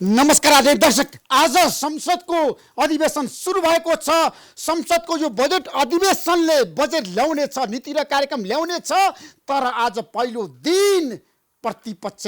नमस्कार आदरणीय दर्शक, आज संसदको अधिवेशन सुरु भएको छ। संसदको यो बजेट अधिवेशनले बजेट ल्याउने छ, नीति र कार्यक्रम ल्याउने छ। तर आज पहिलो दिन प्रतिपक्ष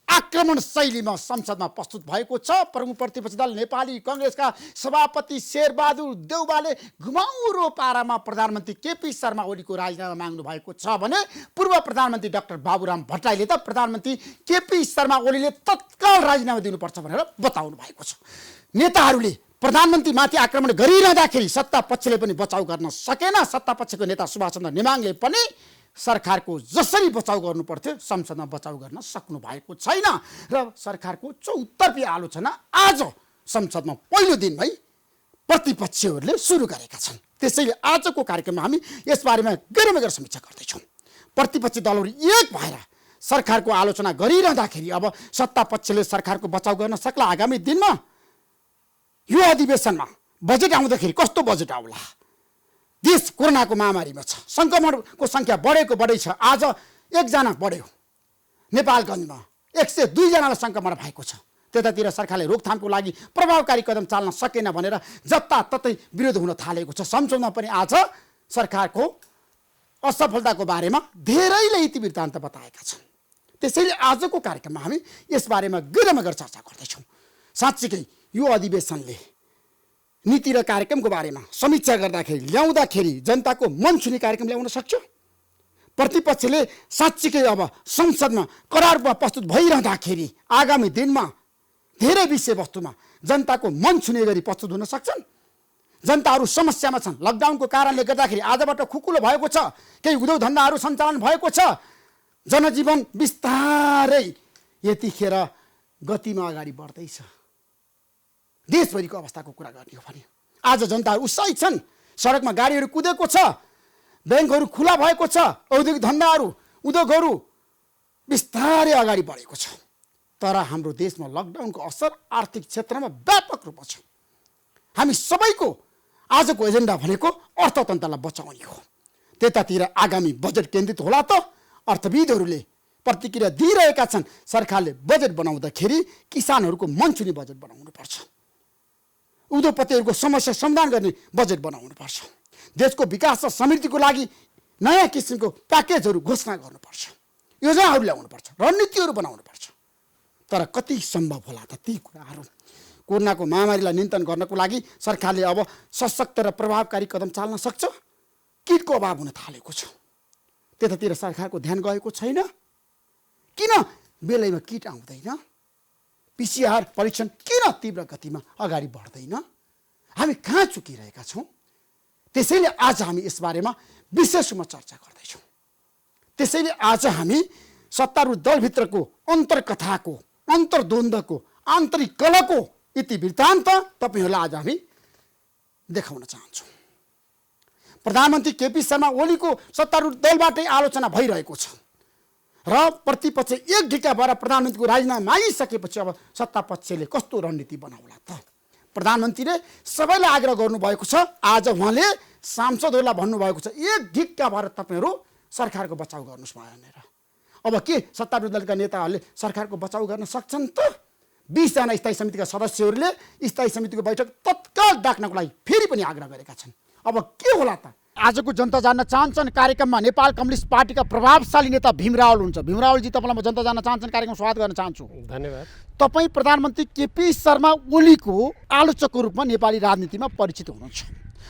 आक्रमण शैलीमा संसदमा प्रस्तुत भएको छ। प्रमुख प्रतिपक्षी दल नेपाली कांग्रेसका सभापति शेरबहादुर देउवाले घुमाउरो पारामा प्रधानमन्त्री केपी शर्मा ओलीको राजीनामा माग्नु भएको छ भने पूर्व प्रधानमन्त्री डाक्टर बाबुराम भट्टराईले त प्रधानमन्त्री केपी शर्मा ओलीले तत्काल राजीनामा दिनुपर्छ भनेर बताउनु भएको छ। नेताहरूले प्रधानमन्त्रीमाथि आक्रमण गरिरहँदाखेरि सत्ता पक्षले पनि बचाउ गर्न सकेन। सत्ता पक्षको नेता सुभाष चन्द्र नेमाङले पनि सरकारको जसरी बचाउ गर्नु पर्थ्यो संसदमा बचाउ गर्न सक्नु भएको छैन र सरकारको चौतर्फी आलोचना आज संसदमा पहिलो दिनमै प्रतिपक्षीहरूले सुरु गरेका छन्। त्यसैले आजको कार्यक्रममा हामी यसबारेमा गहिरोमा गएर समीक्षा गर्दैछौँ। प्रतिपक्षी दलहरू एक भएर सरकारको आलोचना गरिरहँदाखेरि अब सत्ता पक्षले सरकारको बचाउ गर्न सक्ला। आगामी दिनमा यो अधिवेशनमा बजेट आउँदाखेरि कस्तो बजेट आउला? देश कोरोनाको महामारीमा छ, संक्रमणको संख्या बढेको बढै छ। आज एकजना बढ्यो, नेपालगञ्जमा 102 जनालाई संक्रमण भएको छ। त्यतातिर सरकारले रोकथामको लागि प्रभावकारी कदम चाल्न सकेन भनेर जताततै विरोध हुन थालेको छ। संसदमा पनि आज सरकारको असफलताको बारेमा धेरैले इतिवृत्तान्त बताएका छन्। त्यसैले आजको कार्यक्रममा हामी यसबारेमा गहिरोमा गएर चर्चा गर्दैछौँ। साँच्चीकै यो अधिवेशनले नीति र कार्यक्रमको बारेमा समीक्षा गर्दाखेरि ल्याउँदाखेरि जनताको मन छुने कार्यक्रम ल्याउन सक्छ। प्रतिपक्षले साँच्चीकै अब संसदमा करार रूपमा प्रस्तुत भइरहँदाखेरि आगामी दिनमा धेरै विषयवस्तुमा जनताको मन छुने गरी प्रस्तुत हुन सक्छन्। जनताहरू समस्यामा छन्। लकडाउनको कारणले गर्दाखेरि आजबाट खुकुलो भएको छ, केही उद्योग धन्दाहरू सञ्चालन भएको छ। जनजीवन बिस्तारै यतिखेर गतिमा अगाडि बढ्दैछ। देशभरिको अवस्थाको कुरा गर्ने हो भने आज जनताहरू उत्साहित छन्। सडकमा गाडीहरू कुदेको छ, ब्याङ्कहरू खुला भएको छ, औद्योगिक धन्दाहरू उद्योगहरू बिस्तारै अगाडि बढेको छ। तर हाम्रो देशमा लकडाउनको असर आर्थिक क्षेत्रमा व्यापक रूपमा छ। हामी सबैको आजको एजेन्डा भनेको अर्थतन्त्रलाई बचाउने हो। त्यतातिर आगामी बजेट केन्द्रित होला त? अर्थविदहरूले प्रतिक्रिया दिइरहेका छन्। सरकारले बजेट बनाउँदाखेरि किसानहरूको मन छुने बजेट बनाउनुपर्छ, उद्योगपतिहरूको समस्या समाधान गर्ने बजेट बनाउनुपर्छ, देशको विकास र समृद्धिको लागि नयाँ किसिमको प्याकेजहरू घोषणा गर्नुपर्छ, योजनाहरू ल्याउनुपर्छ, रणनीतिहरू बनाउनुपर्छ। तर कति सम्भव होला त ती कुराहरू? कोरोनाको महामारीलाई नियन्त्रण गर्नको लागि सरकारले अब सशक्त र प्रभावकारी कदम चाल्न सक्छ? किटको अभाव हुन थालेको छ। त्यतातिर सरकारको ध्यान गएको छैन। किन बेलैमा किट आउँदैन? PCR परीक्षण किन तीव्र गतिमा अगाडि बढ्दैन? हामी कहाँ चुकिरहेका छौँ? त्यसैले आज हामी यसबारेमा विशेष रूपमा चर्चा गर्दैछौँ। त्यसैले आज हामी सत्तारूढ दलभित्रको अन्तर्कथाको, अन्तर्द्वन्द्वको, आन्तरिक कलहको इतिवृत्तान्त तपाईँहरूलाई आज हामी देखाउन चाहन्छौँ। प्रधानमन्त्री केपी शर्मा ओलीको सत्तारूढ दलबाटै आलोचना भइरहेको छ र प्रतिपक्ष एक ढिक्का भएर प्रधानमन्त्रीको राजीनामा मागिसकेपछि अब सत्ता पक्षले कस्तो रणनीति बनाउला त? प्रधानमन्त्रीले सबैलाई आग्रह गर्नुभएको छ। आज उहाँले सांसदहरूलाई भन्नुभएको छ, एक ढिक्का भएर तपाईँहरू सरकारको बचाउ गर्नुहोस् भनेर। अब के सत्तारूढ दलका नेताहरूले सरकारको बचाउ गर्न सक्छन् त? 20 जना स्थायी समितिका सदस्यहरूले स्थायी समितिको बैठक तत्काल डाक्नको लागि फेरि पनि आग्रह गरेका छन्। अब के होला त? आजको जनता जान्न चाहन्छन् कार्यक्रममा नेपाल कम्युनिस्ट पार्टीका प्रभावशाली नेता भीम रावल हुनुहुन्छ। भीम रावलजी, तपाईँलाई म जनता जान्न चाहन्छन् कार्यक्रम स्वागत गर्न चाहन्छु। धन्यवाद। तपाईँ प्रधानमन्त्री केपी शर्मा ओलीको आलोचकको रूपमा नेपाली राजनीतिमा परिचित हुनुहुन्छ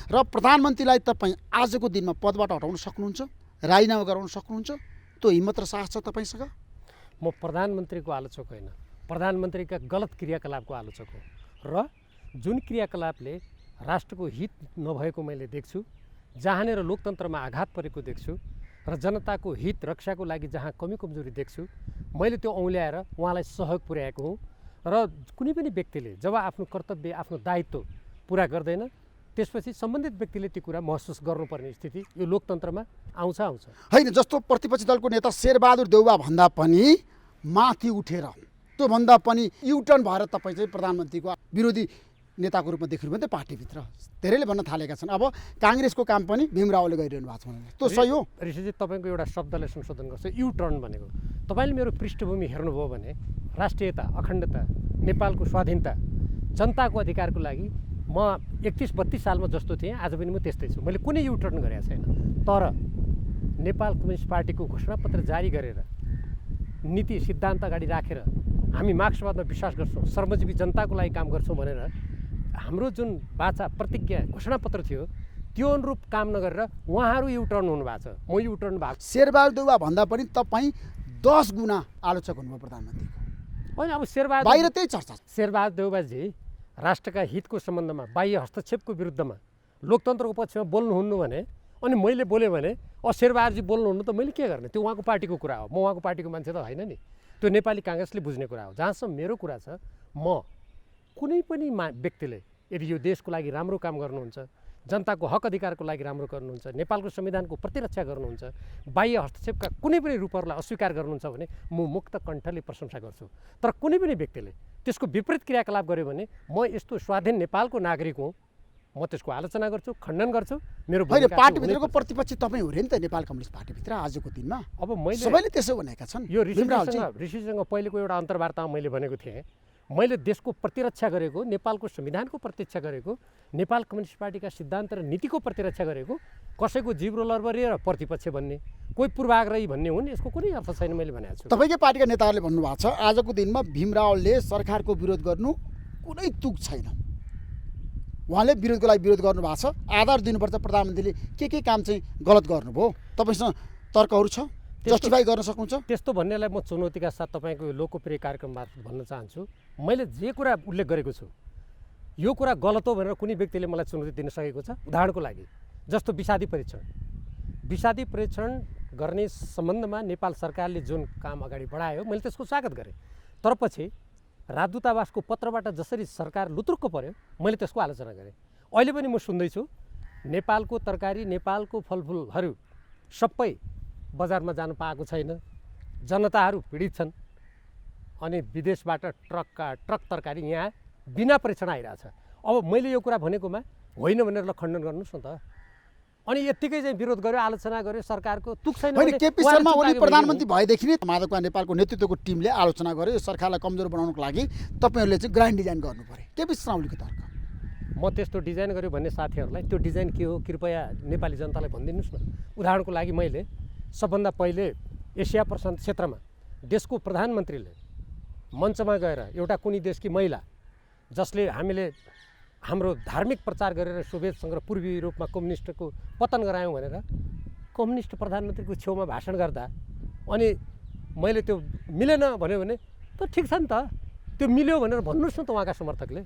र प्रधानमन्त्रीलाई तपाईँ आजको दिनमा पदबाट हटाउन सक्नुहुन्छ, राजीनामा गराउन सक्नुहुन्छ? त्यो हिम्मत र साहस छ तपाईँसँग? म प्रधानमन्त्रीको आलोचक होइन, प्रधानमन्त्रीका गलत क्रियाकलापको आलोचक हो र जुन क्रियाकलापले राष्ट्रको हित नभएको मैले देख्छु, जहाँनिर लोकतन्त्रमा आघात परेको देख्छु र जनताको हित रक्षाको लागि जहाँ कमी कमजोरी देख्छु, मैले त्यो औँल्याएर उहाँलाई सहयोग पुर्याएको हुँ। र कुनै पनि व्यक्तिले जब आफ्नो कर्तव्य, आफ्नो दायित्व पुरा गर्दैन, त्यसपछि सम्बन्धित व्यक्तिले त्यो कुरा महसुस गर्नुपर्ने स्थिति यो लोकतन्त्रमा आउँछ आउँछ होइन, जस्तो प्रतिपक्षी दलको नेता शेरबहादुर देउवा भन्दा पनि माथि उठेर त्योभन्दा पनि युटर्न भएर तपाईँ चाहिँ प्रधानमन्त्रीको विरोधी नेताको रूपमा देखिनु भयो नि त पार्टीभित्र। धेरैले भन्न थालेका छन् अब काङ्ग्रेसको काम पनि भीम रावले गरिरहनु भएको छ भनेर। त्यो सही हो? ऋषिजी तपाईँको एउटा शब्दले संशोधन गर्छु, युटर्न भनेको। तपाईँले मेरो पृष्ठभूमि हेर्नुभयो भने राष्ट्रियता, अखण्डता, नेपालको स्वाधीनता, जनताको अधिकारको लागि म 31-32 सालमा जस्तो थिएँ आज पनि म त्यस्तै छु। मैले कुनै युटर्न गरेको छैन। तर नेपाल कम्युनिस्ट पार्टीको घोषणापत्र जारी गरेर नीति सिद्धान्त अगाडि राखेर हामी मार्क्सवादमा विश्वास गर्छौँ, श्रमजीवी जनताको लागि काम गर्छौँ भनेर हाम्रो जुन बाचा प्रतिज्ञा घोषणापत्र थियो त्यो अनुरूप काम नगरेर उहाँहरू युटर्न हुनुभएको छ, म युटर्न भएको छु। शेरबहादुर देउवा भन्दा पनि तपाईँ 10 गुणा आलोचक हुनुभयो प्रधानमन्त्रीको। होइन, अब शेरबहादुर बाहिर त्यही चर्चा छ। शेरबहादुर देउवाजी राष्ट्रका हितको सम्बन्धमा बाह्य हस्तक्षेपको विरुद्धमा लोकतन्त्रको पक्षमा बोल्नुहुन्न भने अनि मैले बोलेँ भने शेरबहादुरजी बोल्नुहुन्न त मैले के गर्ने? त्यो उहाँको पार्टीको कुरा हो, म उहाँको पार्टीको मान्छे त होइन नि। त्यो नेपाली काङ्ग्रेसले बुझ्ने कुरा हो। जहाँसम्म मेरो कुरा छ, म कुनै पनि व्यक्तिले यदि यो देशको लागि राम्रो काम गर्नुहुन्छ, जनताको हक अधिकारको लागि राम्रो गर्नुहुन्छ, नेपालको संविधानको प्रतिरक्षा गर्नुहुन्छ, बाह्य हस्तक्षेपका कुनै पनि रूपहरूलाई अस्वीकार गर्नुहुन्छ भने म मुक्त कण्ठले प्रशंसा गर्छु। तर कुनै पनि व्यक्तिले त्यसको विपरीत क्रियाकलाप गर्यो भने म यस्तो स्वाधीन नेपालको नागरिक हुँ, म त्यसको आलोचना गर्छु, खण्डन गर्छु। मेरो होइन, पार्टीभित्रको प्रतिपक्षी तपाईँ हो रे नि त नेपाल कम्युनिस्ट पार्टीभित्र आजको दिनमा। अब मैले सबैले त्यसो भनेका छन्। यो ऋषिसँग पहिलेको एउटा अन्तर्वार्तामा मैले भनेको थिएँ, मैले देशको प्रतिरक्षा गरेको, नेपालको संविधानको प्रतिरक्षा गरेको, नेपाल कम्युनिस्ट पार्टीका सिद्धान्त र नीतिको प्रतिरक्षा गरेको, कसैको जिब्रो लरबरिएर प्रतिपक्ष भन्ने, कोही पूर्वाग्रही भन्ने हुन्, यसको कुनै अर्थ छैन। मैले भनेको छु तपाईँकै पार्टीका नेताहरूले भन्नुभएको छ आजको दिनमा भीम रावलले सरकारको विरोध गर्नु कुनै तुक छैन। उहाँले विरोधको लागि विरोध गर्नुभएको छ, आधार दिनुपर्छ प्रधानमन्त्रीले के काम चाहिँ गलत गर्नुभयो। तपाईँसँग तर्कहरू छ, जस्टिफाई गर्न सक्नुहुन्छ? त्यस्तो भन्नेलाई म चुनौतीका साथ तपाईँको यो लोकप्रिय कार्यक्रम मार्फत भन्न चाहन्छु, मैले जे कुरा उल्लेख गरेको छु यो कुरा गलत हो भनेर कुनै व्यक्तिले मलाई चुनौती दिन सकेको छ? उदाहरणको लागि जस्तो विषादी परीक्षण गर्ने सम्बन्धमा नेपाल सरकारले जुन काम अगाडि बढायो मैले त्यसको स्वागत गरेँ। तर पछि राजदूतावासको पत्रबाट जसरी सरकार लुतुक्क पर्यो मैले त्यसको आलोचना गरेँ। अहिले पनि म सुन्दैछु नेपालको तरकारी, नेपालको फलफुलहरू सबै बजारमा जान पाएको छैन, जनताहरू पीडित छन्, अनि विदेशबाट ट्रक तरकारी यहाँ बिना परीक्षण आइरहेछ। अब मैले यो कुरा भनेकोमा होइन भनेर ल खण्डन गर्नुहोस् न त। अनि यत्तिकै चाहिँ विरोध गर्यो, आलोचना गर्यो, सरकारको तुक छैन। होइन, केपी शर्मा ओली प्रधानमन्त्री भएदेखि नै माधवका नेपालको नेतृत्वको टिमले आलोचना गर्यो, यो सरकारलाई कमजोर बनाउनको लागि तपाईँहरूले चाहिँ ग्रान्ड डिजाइन गर्नु पर्यो। केपी शर्मा ओलीको तर्क। म त्यस्तो डिजाइन गर्यो भन्ने साथीहरूलाई त्यो डिजाइन के हो कृपया नेपाली जनतालाई भनिदिनुहोस् न। उदाहरणको लागि मैले सबभन्दा पहिले एसिया प्रशान्त क्षेत्रमा देशको प्रधानमन्त्रीले मञ्चमा गएर एउटा कुनै देशकी महिला जसले हामीले हाम्रो धार्मिक प्रचार गरेर सोभियत सङ्घ र पूर्वी युरोपमा कम्युनिस्टको पतन गरायौँ भनेर कम्युनिस्ट प्रधानमन्त्रीको छेउमा भाषण गर्दा अनि मैले त्यो मिलेन भन्यो भने त ठिक छ नि त, त्यो मिल्यो भनेर भन्नुहोस् न त उहाँका समर्थकले,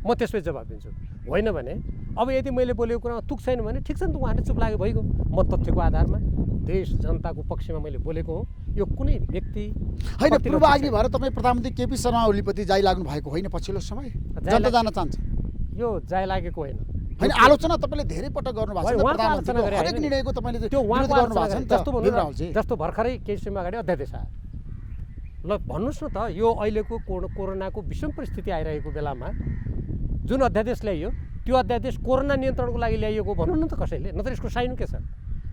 म त्यसमै जवाब दिन्छु। होइन भने अब यदि मैले बोलेको कुरामा तुक छैन भने ठिक छ नि त, उहाँले चुप लाग्यो भइगयो। म तथ्यको आधारमा देश जनताको पक्षमा मैले बोलेको हो। यो कुनै व्यक्ति होइन, पूर्वआग्रही भएर तपाईँ प्रधानमन्त्री केपी शर्मा ओलीप्रति जाइ लाग्नु भएको होइन पछिल्लो समय? जनता जान चाहन्छ? यो जाइ लागेको होइन। होइन, आलोचना तपाईँले धेरै पटक गर्नुभएको छ प्रधानमन्त्रीको हरेक निर्णयको तपाईँले त्यो विरोध गर्नुभएको छ नि त। जस्तो भर्खरै केही समय अगाडि अध्यादेश आयो, ल भन्नुहोस् न त, यो अहिलेको कोरोनाको विषम परिस्थिति आइरहेको बेलामा जुन अध्यादेश ल्याइयो त्यो अध्यादेश कोरोना नियन्त्रणको लागि ल्याइएको भन्नु न त कसैले, नत्र यसको साइनु के छ?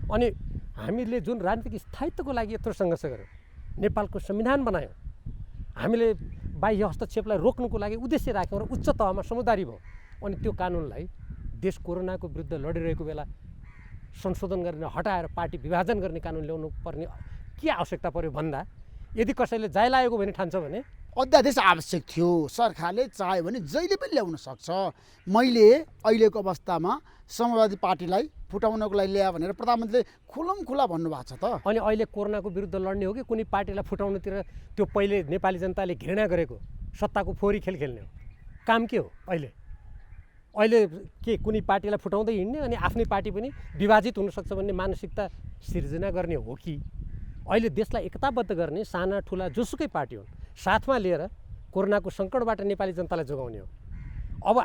अनि हामीले जुन राजनीतिक स्थायित्वको लागि यत्रो सङ्घर्ष गऱ्यौँ, नेपालको संविधान बनायौँ, हामीले बाह्य हस्तक्षेपलाई रोक्नुको लागि उद्देश्य राख्यौँ र उच्च तहमा समुदारी भयो। अनि त्यो कानुनलाई देश कोरोनाको विरुद्ध लडिरहेको बेला संशोधन गरेर हटाएर पार्टी विभाजन गर्ने कानुन ल्याउनु पर्ने के आवश्यकता पर्यो भन्दा यदि कसैले जाइ लागेको भने ठान्छ भने अध्यादेश आवश्यक थियो। सरकारले चाह्यो भने जहिले पनि ल्याउन सक्छ। मैले अहिलेको अवस्थामा समाजवादी पार्टीलाई फुटाउनको लागि ल्यायो भनेर प्रधानमन्त्रीले खुला भन्नुभएको छ त। अनि अहिले कोरोनाको विरुद्ध लड्ने हो कि कुनै पार्टीलाई फुटाउनुतिर त्यो पहिले नेपाली जनताले घृणा गरेको सत्ताको फोहोरी खेल खेल्ने हो? काम के हो? अहिले के कुनै पार्टीलाई फुटाउँदै हिँड्ने अनि आफ्नै पार्टी पनि विभाजित हुनसक्छ भन्ने मानसिकता सिर्जना गर्ने हो कि अहिले देशलाई एकताबद्ध गर्ने साना ठुला जोसुकै पार्टी हुन् साथमा लिएर कोरोनाको सङ्कटबाट नेपाली जनतालाई जोगाउने हो? अब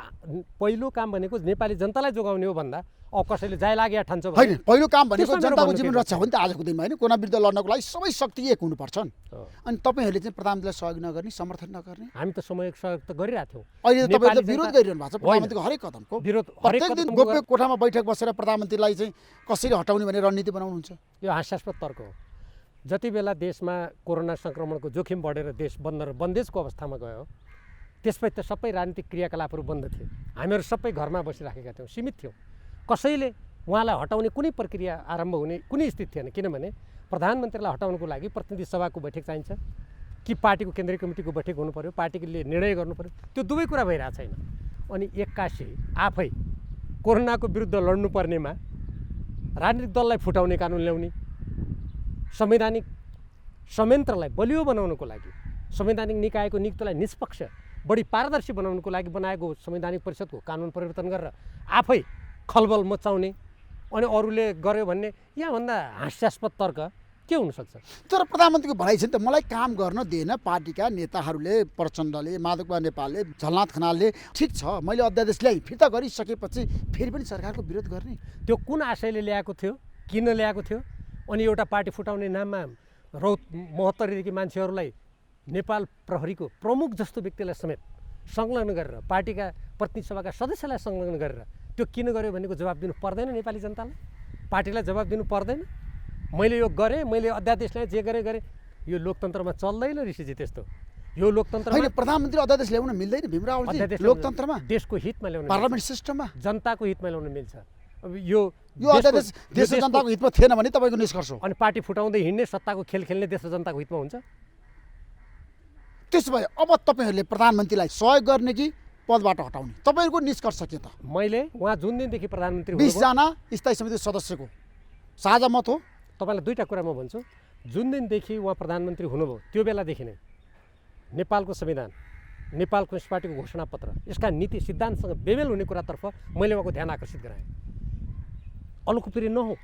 पहिलो काम भनेको नेपाली जनतालाई जोगाउने हो भन्दा अब कसैले जाइ लाग्या ठान्छ भने होइन पहिलो काम भनेको त्यसमा मेरो जनताको भन्नु जीवन के रक्षा हो नि त आजको दिनमा होइन कोरोना विरुद्ध लड्नको लागि सबै शक्ति एक हुनुपर्छन् हो। अनि तपाईँहरूले चाहिँ प्रधानमन्त्रीलाई सहयोग नगर्ने समर्थन नगर्ने हामी त समय सहयोग त गरिरहेको थियौँ अहिले त तपाईँले त नेपाली विरोध जनता- गरिरहनु भएको छ होइन। प्रधानमन्त्रीको हरेक कदमको विरोध हरेक प्रत्येक दिन कदमको गोप्य कोठामा बैठक बसेर प्रधानमन्त्रीलाई चाहिँ कसरी हटाउने भन्ने रणनीति बनाउनुहुन्छ यो हास्यास्पद तर्क हो। जति बेला देशमा कोरोना सङ्क्रमणको जोखिम बढेर देश बन्देजको अवस्थामा गयो त्यसपछि त सबै राजनीतिक क्रियाकलापहरू बन्द थिए। हामीहरू सबै घरमा बसिराखेका थियौँ, सीमित थियौँ। कसैले उहाँलाई हटाउने कुनै प्रक्रिया आरम्भ हुने कुनै स्थिति थिएन, किनभने प्रधानमन्त्रीलाई हटाउनको लागि प्रतिनिधि सभाको बैठक चाहिन्छ कि पार्टीको केन्द्रीय कमिटीको बैठक हुनु पर्यो, पार्टीले निर्णय गर्नु पर्यो, त्यो दुवै कुरा भइरहेको छैन। अनि एक्कासी आफै कोरोनाको विरुद्ध लड्नुपर्नेमा राजनीतिक दललाई फुटाउने कानुन ल्याउने, संवैधानिक संयन्त्रलाई बलियो बनाउनको लागि, संवैधानिक निकायको नियुक्तिलाई निष्पक्ष बढी पारदर्शी बनाउनको लागि बनाएको संवैधानिक परिषदको कानुन परिवर्तन गरेर आफै खलबल मचाउने अनि अरूले गर्यो भन्ने यहाँभन्दा हास्यास्पद तर्क के हुनसक्छ? तर प्रधानमन्त्रीको भनाइ छ नि त मलाई काम गर्न दिएन पार्टीका नेताहरूले, प्रचण्डले, माधवकुमार नेपालले, झलनाथ खनालले। ठिक छ मैले अध्यादेश ल्याएँ, फिर्ता गरिसकेपछि फेरि पनि सरकारको विरोध गर्ने त्यो कुन आशयले ल्याएको थियो, किन ल्याएको थियो? अनि एउटा पार्टी फुटाउने नाममा रौत ७२देखि मान्छेहरूलाई नेपाल प्रहरीको प्रमुख जस्तो व्यक्तिलाई समेत संलग्न गरेर पार्टीका प्रतिनिधि सभाका सदस्यलाई संलग्न गरेर त्यो किन गर्यो भनेको जवाब दिनु पर्दैन नेपाली जनतालाई? पार्टीलाई जवाब दिनु पर्दैन? मैले यो गरेँ, मैले अध्यादेश ल्याएँ, जे गरेँ यो लोकतन्त्रमा चल्दैन ऋषिजी त्यस्तो। यो लोकतन्त्रमा होइन प्रधानमन्त्री अध्यादेश ल्याउन मिल्दैन भीमरावजी अध्यादेश लोकतन्त्रमा देशको हितमा ल्याउन पार्लियामेन्ट सिस्टममा मिल्छ, जनताको हितमा ल्याउन मिल्छ। अब यो अध्यादेश देश र जनताको हितमा थिएन भने तपाईँको निष्कर्ष हो। अनि पार्टी फुटाउँदै हिँड्ने सत्ताको खेल खेल्ने देश र जनताको हितमा हुन्छ? त्यसो भए अब तपाईँहरूले प्रधानमन्त्रीलाई सहयोग गर्ने कि पदबाट हटाउने तपाईँहरूको निष्कर्ष के त? मैले उहाँ जुन दिनदेखि प्रधानमन्त्री 20 हुनुभयो, जना स्थायी समिति सदस्यको साझा मत हो। तपाईँलाई दुईवटा कुरा म भन्छु। जुन दिनदेखि उहाँ प्रधानमन्त्री हुनुभयो त्यो बेलादेखि नै नेपालको संविधान, नेपाल कम्युनिस्ट पार्टीको घोषणापत्र, यसका नीति सिद्धान्तसँग बेमेल हुने कुरातर्फ मैले उहाँको ध्यान आकर्षित गराएँ। अलोकप्रिय नहो,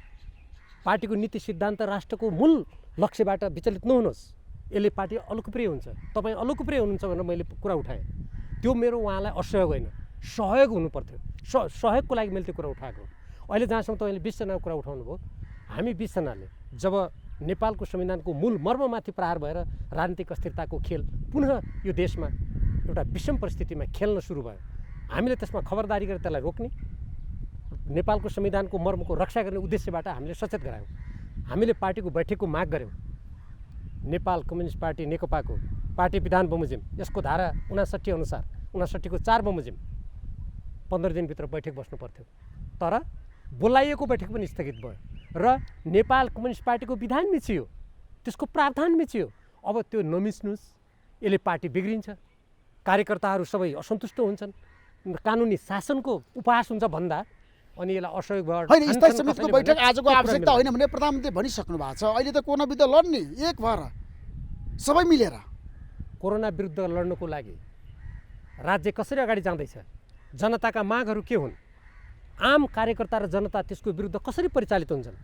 पार्टीको नीति सिद्धान्त राष्ट्रको मूल लक्ष्यबाट विचलित नहुनुहोस्, यसले पार्टी अलोकप्रिय हुन्छ, तपाईँ अलोकप्रिय हुनुहुन्छ भनेर मैले कुरा उठाएँ। त्यो मेरो उहाँलाई असहयोग होइन, सहयोग हुनुपर्थ्यो। सहयोगको लागि मैले त्यो कुरा उठाएको। अहिले जहाँसम्म तपाईँले 20 जनाको कुरा उठाउनु भयो, हामी 20 जनाले जब नेपालको संविधानको मूल मर्ममाथि प्रहार भएर राजनीतिक अस्थिरताको खेल पुनः यो देशमा एउटा विषम परिस्थितिमा खेल्न सुरु भयो, हामीले त्यसमा खबरदारी गरेर त्यसलाई रोक्ने, नेपालको संविधानको मर्मको रक्षा गर्ने उद्देश्यबाट हामीले सचेत गरायौँ। हामीले पार्टीको बैठकको माग गऱ्यौँ। नेपाल कम्युनिस्ट पार्टी नेकपाको पार्टी विधान बमोजिम यसको धारा 59 अनुसार 59 को 4 बमोजिम 15 दिनभित्र बैठक बस्नु पर्थ्यो, तर बोलाइएको बैठक पनि स्थगित भयो र नेपाल कम्युनिस्ट पार्टीको विधान मिचियो, त्यसको प्रावधान मिचियो। अब त्यो नमिच्नुहोस्, यसले पार्टी बिग्रिन्छ, कार्यकर्ताहरू सबै असन्तुष्ट हुन्छन्, कानुनी शासनको उपहास हुन्छ भन्दा अनि यसलाई असहयोग भयो। होइन स्थायी समितिको बैठक आजको आवश्यकता होइन भने प्रधानमन्त्री भनिसक्नु भएको छ। अहिले त कोरोना विरुद्ध लड्ने एक भएर सबै मिलेर कोरोना विरुद्ध लड्नको लागि राज्य कसरी अगाडि जाँदैछ, जनताका मागहरू के हुन्, आम कार्यकर्ता र जनता त्यसको विरुद्ध कसरी परिचालित हुन्छन्,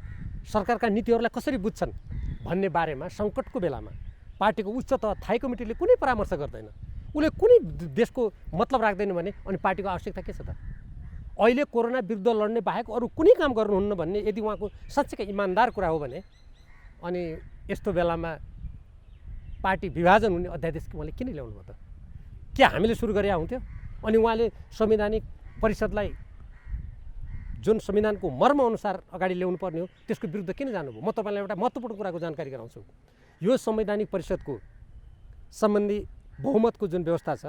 सरकारका नीतिहरूलाई कसरी बुझ्छन् भन्ने बारेमा सङ्कटको बेलामा पार्टीको उच्च तह थाई कमिटीले कुनै परामर्श गर्दैन, उसले कुनै देशको मतलब राख्दैन भने अनि पार्टीको आवश्यकता के छ त? अहिले कोरोना विरुद्ध लड्ने बाहेक अरू कुनै काम गर्नुहुन्न भन्ने यदि उहाँको साँच्चैकै इमान्दार कुरा हो भने अनि यस्तो बेलामा पार्टी विभाजन हुने अध्यादेश उहाँले किन ल्याउनु भयो त? के हामीले सुरु गरे हुन्थ्यो? अनि उहाँले संवैधानिक परिषदलाई जुन संविधानको मर्म अनुसार अगाडि ल्याउनु पर्ने हो त्यसको विरुद्ध किन जानुभयो? म तपाईँलाई एउटा महत्त्वपूर्ण कुराको जानकारी गराउँछु। यो संवैधानिक परिषदको सम्बन्धी बहुमतको जुन व्यवस्था छ,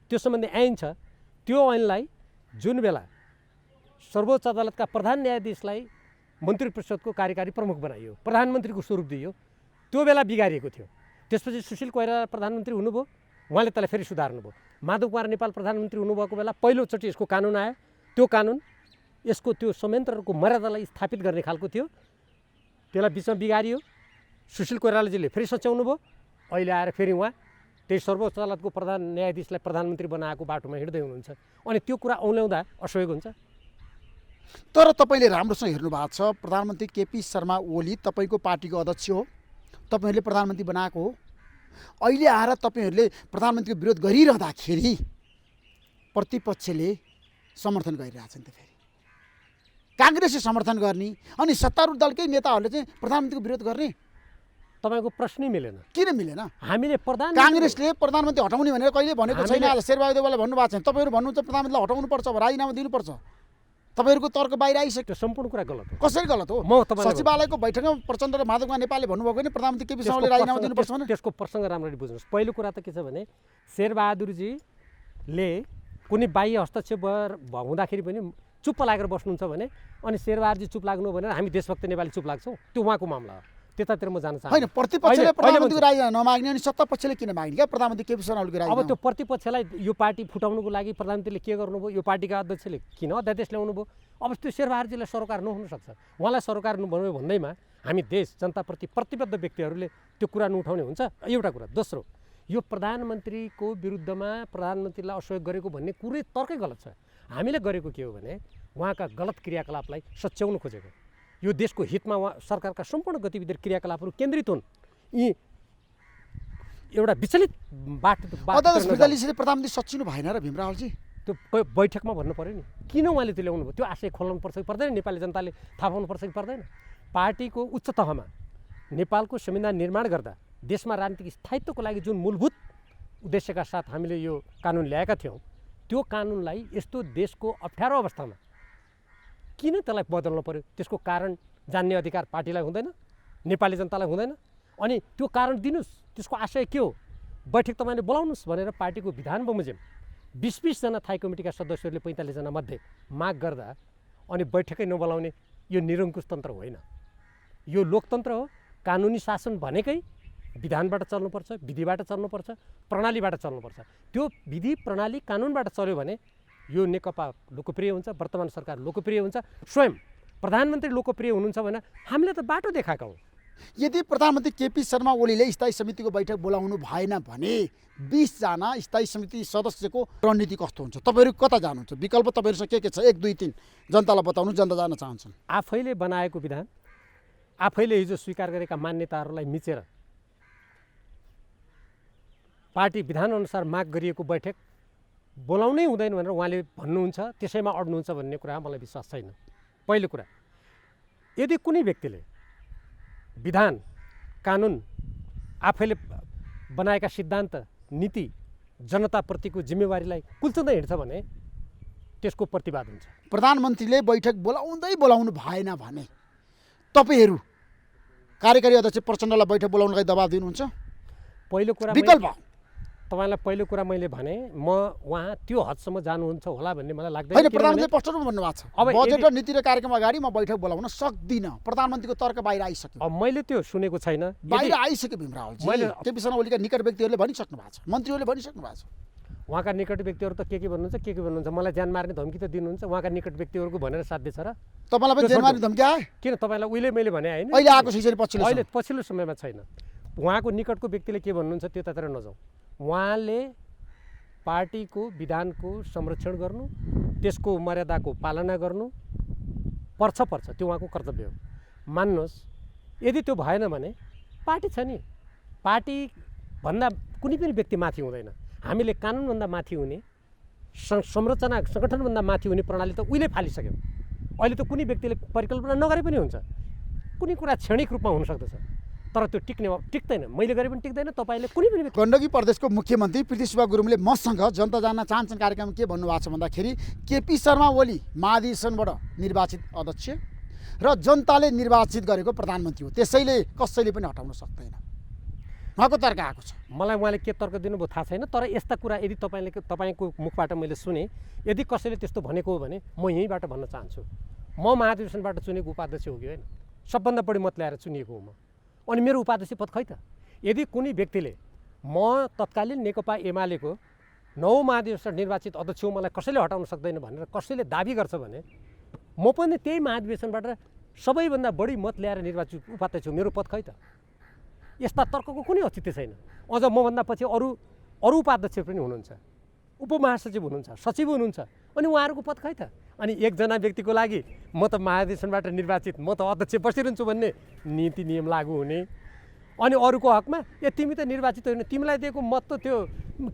त्यो सम्बन्धी ऐन छ, त्यो ऐनलाई जुन बेला सर्वोच्च अदालतका प्रधान न्यायाधीशलाई मन्त्री परिषदको कार्यकारी प्रमुख बनाइयो, प्रधानमन्त्रीको स्वरूप दियो, त्यो बेला बिगारिएको थियो। त्यसपछि सुशील कोइराला प्रधानमन्त्री हुनुभयो, उहाँले त्यसलाई फेरि सुधार्नुभयो। माधव कुमार नेपाल प्रधानमन्त्री हुनुभएको बेला पहिलोचोटि यसको कानुन आयो, त्यो कानुन यसको त्यो संयन्त्रहरूको मर्यादालाई स्थापित गर्ने खालको थियो, त्यसलाई बिचमा बिगारियो। सुशील कोइरालाजीले फेरि सच्याउनु भयो, अहिले आएर फेरि उहाँ त्यही सर्वोच्च अदालतको प्रधान न्यायाधीशलाई प्रधानमन्त्री बनाएको बाटोमा हिँड्दै हुनुहुन्छ। अनि त्यो कुरा औल्याउँदा असहयोग हुन्छ। तर तपाईँले राम्रोसँग हेर्नु भएको छ, प्रधानमन्त्री केपी शर्मा ओली तपाईँको पार्टीको अध्यक्ष हो, तपाईँहरूले प्रधानमन्त्री बनाएको हो। अहिले आएर तपाईँहरूले प्रधानमन्त्रीको विरोध गरिरहँदाखेरि प्रतिपक्षले समर्थन गरिरहेछन् त फेरि काङ्ग्रेसले समर्थन गर्ने अनि सत्तारूढ दलकै नेताहरूले चाहिँ प्रधानमन्त्रीको विरोध गर्ने? तपाईँको प्रश्नै मिलेन। किन मिलेन? हामीले काङ्ग्रेसले प्रधानमन्त्री हटाउने भनेर कहिले भनेको छैन। आज शेरबहादुर देउवाले भन्नुभएको छैन। तपाईँहरू भन्नुहुन्छ प्रधानमन्त्रीलाई हटाउनुपर्छ, राजीनामा दिनुपर्छ। तपाईँहरूको तर्क बाहिर आइसक्यो। सम्पूर्ण कुरा गलत हो। कसरी गलत हो? म तपाईँलाई सचिवालयको बैठकमा प्रचण्ड र माधवकुमार नेपालले भन्नुभएको नि प्रधानमन्त्री केपी शर्माले राजीनामा दिनुपर्छ भने? त्यसको प्रसङ्ग राम्ररी बुझ्नुहोस्। पहिलो कुरा त के छ भने शेरबहादुरजीले कुनै बाह्य हस्तक्षेप हुँदाखेरि पनि चुप्प लागेर बस्नुहुन्छ भने अनि शेरबहादुरजी चुप लाग्नु भनेर हामी देशभक्त नेपाली चुप लाग्छौँ, त्यो उहाँको मामला हो। त्यतातिर म जान चाहन्छु। होइन, प्रतिपक्षले प्रधानमन्त्रीको राजीनामा नमाग्ने अनि सत्ता पक्षले किन माग्ने क्या प्रधानमन्त्री केपी शर्मा ओलीको राजीनामा? अब त्यो प्रतिपक्षलाई यो पार्टी फुटाउनुको लागि प्रधानमन्त्रीले के गर्नुभयो? यो पार्टीका अध्यक्षले किन अध्यादेश ल्याउनु भयो? अब त्यो शेरबहादुरजीलाई सरोकार नहुन सक्छ। उहाँलाई सरोकार नभयो भन्दैमा हामी देश जनताप्रति प्रतिबद्ध व्यक्तिहरूले त्यो कुरा नउठाउने हुन्छ, एउटा कुरा। दोस्रो, यो प्रधानमन्त्रीको विरुद्धमा प्रधानमन्त्रीलाई असहयोग गरेको भन्ने कुरै तर्कै गलत छ। हामीले गरेको के हो भने उहाँका गलत क्रियाकलापलाई सच्याउनु खोजेको। यो देशको हितमा उहाँ सरकारका सम्पूर्ण गतिविधि क्रियाकलापहरू केन्द्रित हुन्। यी एउटा विचलित अध्यक्ष फिर्दलीले प्रधानमन्त्री सचिनु भएन र भीमरावजी? त्यो बैठकमा भन्नु पऱ्यो नि, किन उहाँले त्यो ल्याउनु भयो? त्यो आशय खोल्नु पर्छ कि पर्दैन? नेपाली जनताले थाहा पाउनुपर्छ कि पर्दैन? पार्टीको उच्च तहमा नेपालको संविधान निर्माण गर्दा देशमा राजनीतिक स्थायित्वको लागि जुन मूलभूत उद्देश्यका साथ हामीले यो कानुन ल्याएका थियौँ, त्यो कानुनलाई यस्तो देशको अप्ठ्यारो अवस्थामा किन त्यसलाई बदल्नु पर्यो? त्यसको कारण जान्ने अधिकार पार्टीलाई हुँदैन, नेपाली जनतालाई हुँदैन? अनि त्यो कारण दिनुहोस्, त्यसको आशय के हो? बैठक तपाईँले बोलाउनुहोस् भनेर पार्टीको विधान बमोजिम 20-20 जना थाई कमिटीका सदस्यहरूले 45 जना मध्ये माग गर्दा अनि बैठकै नबोलाउने यो निरङ्कुश तन्त्र होइन। यो लोकतन्त्र हो। कानुनी शासन भनेकै विधानबाट चल्नुपर्छ, विधिबाट चल्नुपर्छ, प्रणालीबाट चल्नुपर्छ। त्यो विधि प्रणाली कानुनबाट चल्यो भने यो नेकपा लोकप्रिय हुन्छ, वर्तमान सरकार लोकप्रिय हुन्छ, स्वयं प्रधानमन्त्री लोकप्रिय हुनुहुन्छ भने हामीले त बाटो देखाएका हौँ। यदि प्रधानमन्त्री केपी शर्मा ओलीले स्थायी समितिको बैठक बोलाउनु भएन भने 20 जना स्थायी समिति सदस्यको रणनीति कस्तो हुन्छ? तपाईँहरू कता जानुहुन्छ? विकल्प तपाईँहरूसँग के छ? 1, 2, 3 जनतालाई बताउनु, जनता जान चाहन्छन्। आफैले बनाएको विधान, आफैले हिजो स्वीकार गरेका मान्यताहरूलाई मिचेर पार्टी विधानअनुसार माग गरिएको बैठक बोलाउनै हुँदैन भनेर उहाँले भन्नुहुन्छ, त्यसैमा अड्नुहुन्छ भन्ने कुरा मलाई विश्वास छैन। पहिलो कुरा, यदि कुनै व्यक्तिले विधान कानुन आफैले बनाएका सिद्धान्त नीति जनताप्रतिको जिम्मेवारीलाई कुल्चिँदै हिँड्छ भने त्यसको प्रतिवाद हुन्छ। प्रधानमन्त्रीले बैठक बोलाउनु भएन भने तपाईँहरू कार्यकारी अध्यक्ष प्रचण्डलाई बैठक बोलाउनका लागि दबाब दिनुहुन्छ? पहिलो कुरा विकल्प तपाईँलाई पहिलो कुरा मैले भने म उहाँ त्यो हदसम्म जानुहुन्छ होला भन्ने मलाई लाग्दैन। होइन, प्रधानमन्त्री स्पष्ट रूपमा भन्नुभएको छ अब बजेट र नीति र कार्यक्रम अगाडि म बैठक बोलाउन सक्दिनँ। प्रधानमन्त्रीको तर्क बाहिर आइसक्यो। अब मैले त्यो सुनेको छैन। बाहिर आइसक्यो भीमरावजी। केपी शर्मा ओलीका निकट व्यक्तिहरूले भनिसक्नु भएको छ, मन्त्रीहरूले भनिसक्नु भएको छ। उहाँका निकट व्यक्तिहरू त के भन्नुहुन्छ? मलाई ज्यान मार्ने धम्की त दिनुहुन्छ। उहाँका निकट व्यक्तिहरूको भनेर साध्य छ र? तपाईँलाई पनि ज्यान मार्ने धम्की आयो? किन तपाईँलाई उहिले मैले भने होइन, अहिले आएको छैन, पछिल्लो समयमा छैन। उहाँको निकटको व्यक्तिले के भन्नुहुन्छ त्यतातिर नजाउँ। उहाँले पार्टीको विधानको संरक्षण गर्नु, त्यसको मर्यादाको पालना गर्नु पर्छ, त्यो उहाँको कर्तव्य हो। मान्नुहोस्, यदि त्यो भएन भने पार्टी छ नि, पार्टीभन्दा कुनै पनि व्यक्ति माथि हुँदैन। हामीले कानुनभन्दा माथि हुने, संरचना सङ्गठनभन्दा माथि हुने प्रणाली त उहिले फालिसक्यौँ। अहिले त कुनै व्यक्तिले परिकल्पना नगरे पनि हुन्छ। कुनै कुरा क्षणिक रूपमा हुन सक्दछ, तर त्यो टिक्दैन। मैले गरे पनि टिक्दैन, तपाईँले कुनै पनि। गण्डकी प्रदेशको मुख्यमन्त्री पृथ्वीशुभा गुरुङले मसँग जनता जान्न चाहन्छन् कार्यक्रम के भन्नुभएको छ भन्दाखेरि केपी शर्मा ओली महाधिवेशनबाट निर्वाचित अध्यक्ष र जनताले निर्वाचित गरेको प्रधानमन्त्री हो, त्यसैले कसैले पनि हटाउन सक्दैन। उहाँको तर्क आएको छ। मलाई उहाँले के तर्क दिनुभयो थाहा छैन, तर यस्ता कुरा यदि तपाईँको मुखबाट मैले सुने, यदि कसैले त्यस्तो भनेको हो भने म यहीँबाट भन्न चाहन्छु, म महाधिवेशनबाट चुनेको उपाध्यक्ष हो कि होइन? सबभन्दा बढी मत ल्याएर चुनिएको हो म। अनि मेरो उपाध्यक्ष पद खै त? यदि कुनै व्यक्तिले म तत्कालीन नेकपा एमालेको 9औं महाधिवेशन निर्वाचित अध्यक्ष हो, मलाई कसैले हटाउन सक्दैन भनेर कसैले दाबी गर्छ भने म पनि त्यही महाधिवेशनबाट सबैभन्दा बढी मत ल्याएर निर्वाचित उपाध्यक्ष हो, मेरो पद खै त? यस्ता तर्कको कुनै औचित्य छैन। अझ मभन्दा पछि अरू उपाध्यक्ष पनि हुनुहुन्छ, उपमहासचिव हुनुहुन्छ, सचिव हुनुहुन्छ, अनि उहाँहरूको पद खै त? अनि एकजना व्यक्तिको लागि म त महाधिवेशनबाट निर्वाचित, म त अध्यक्ष बसिरहन्छु भन्ने नीति नियम लागू हुने, अनि अरूको हकमा तिमी त निर्वाचित होइन, तिमीलाई दिएको मत त त्यो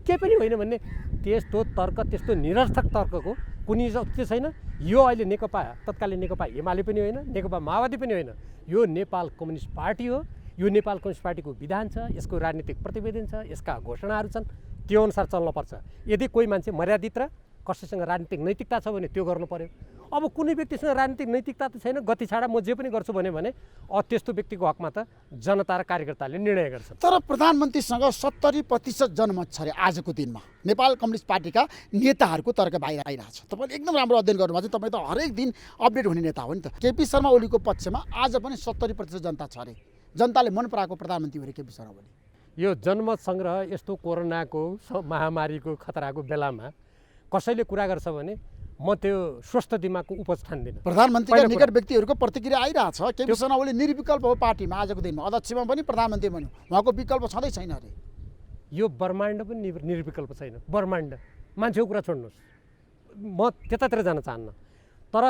केही पनि होइन भन्ने त्यस्तो तर्क, त्यस्तो निरर्थक तर्कको कुनै चाहिँ छैन। यो अहिले नेकपा तत्कालीन नेकपा एमाले पनि होइन, नेकपा माओवादी पनि होइन, यो नेपाल कम्युनिस्ट पार्टी हो। यो नेपाल कम्युनिस्ट पार्टीको विधान छ, यसको राजनीतिक प्रतिवेदन छ, यसका घोषणाहरू छन्, त्यो अनुसार चल्नुपर्छ। यदि कोही मान्छे मर्यादित र कसैसँग राजनीतिक नैतिकता छ भने त्यो गर्नु पर्यो। अब कुनै व्यक्तिसँग राजनीतिक नैतिकता त छैन, गति छाडा म जे पनि गर्छु भने त्यस्तो व्यक्तिको हकमा त जनता र कार्यकर्ताले निर्णय गर्छन्। तर प्रधानमन्त्रीसँग 70% जनमत छ अरे आजको दिनमा। नेपाल कम्युनिस्ट पार्टीका नेताहरूको तर्क बाहिर आइरहेछ। तपाईँले एकदम राम्रो अध्ययन गर्नुभएको छ। तपाईँ त हरेक दिन अपडेट हुने नेता हो नि त। केपी शर्मा ओलीको पक्षमा आज पनि 70% जनता छ अरे। जनताले मन पराएको प्रधानमन्त्री हो अरे केपी शर्मा ओली। यो जनमत सङ्ग्रह यस्तो कोरोनाको महामारीको खतराको बेलामा कसैले कुरा गर्छ भने म त्यो स्वस्थ दिमागको उपज ठान्दिनँ। प्रधानमन्त्रीका निकट व्यक्तिहरूको प्रतिक्रिया आइरहेछ। केपी शर्मा ओली निर्विकल्प हो पार्टीमा आजको दिनमा, अध्यक्षमा पनि प्रधानमन्त्री बन्यो, उहाँको विकल्प छँदै छैन अरे। यो ब्रह्माण्ड पनि निर्विकल्प छैन। ब्रह्माण्ड मान्छेको कुरा छोड्नुहोस्, म त्यतातिर जान चाहन्न। तर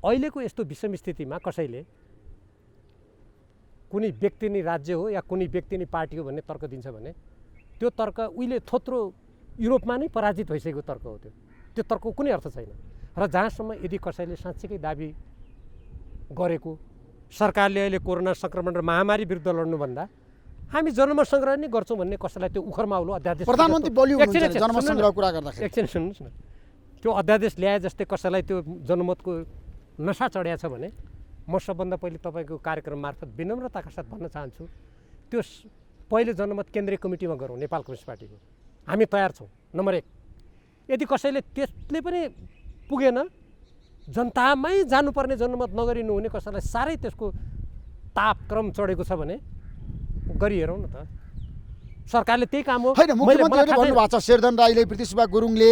अहिलेको यस्तो विषम स्थितिमा कसैले कुनै व्यक्ति नै राज्य हो या कुनै व्यक्ति नै पार्टी हो भन्ने तर्क दिन्छ भने त्यो तर्क उहिले थोत्रो युरोपमा नै पराजित भइसकेको तर्क हो। त्यो तर्कको कुनै अर्थ छैन। र जहाँसम्म यदि कसैले साँच्चीकै दाबी गरेको सरकारले अहिले कोरोना सङ्क्रमण र महामारी विरुद्ध लड्नुभन्दा हामी जनमत सङ्ग्रह नै गर्छौँ भन्ने कसैलाई त्यो उखरमाउलो अध्यादेश प्रधानमन्त्री बलियो हुनुहुन्छ जनमत सङ्ग्रह कुरा गर्दाखेरि। एकछिन सुन्नुहोस् न, त्यो अध्यादेश ल्याए जस्तै कसैलाई त्यो जनमतको नसा चढ्या छ भने म सबभन्दा पहिले तपाईँको कार्यक्रम मार्फत विनम्रताका साथ भन्न चाहन्छु, त्यो पहिले जनमत केन्द्रीय कमिटीमा गरौँ नेपाल कम्युनिस्ट पार्टीको। हामी तयार छौँ। नम्बर 1, यदि कसैले त्यसले पनि पुगेन, जनतामै जानुपर्ने जनमत नगरिनु हुने कसैलाई साह्रै त्यसको तापक्रम चढेको छ भने गरी हेरौँ न त। सरकारले त्यही काम हो। होइन, मुख्यमन्त्रीले भन्नुभएको छ, शेरधन राईले, प्रीतिसुब्बा गुरुङले,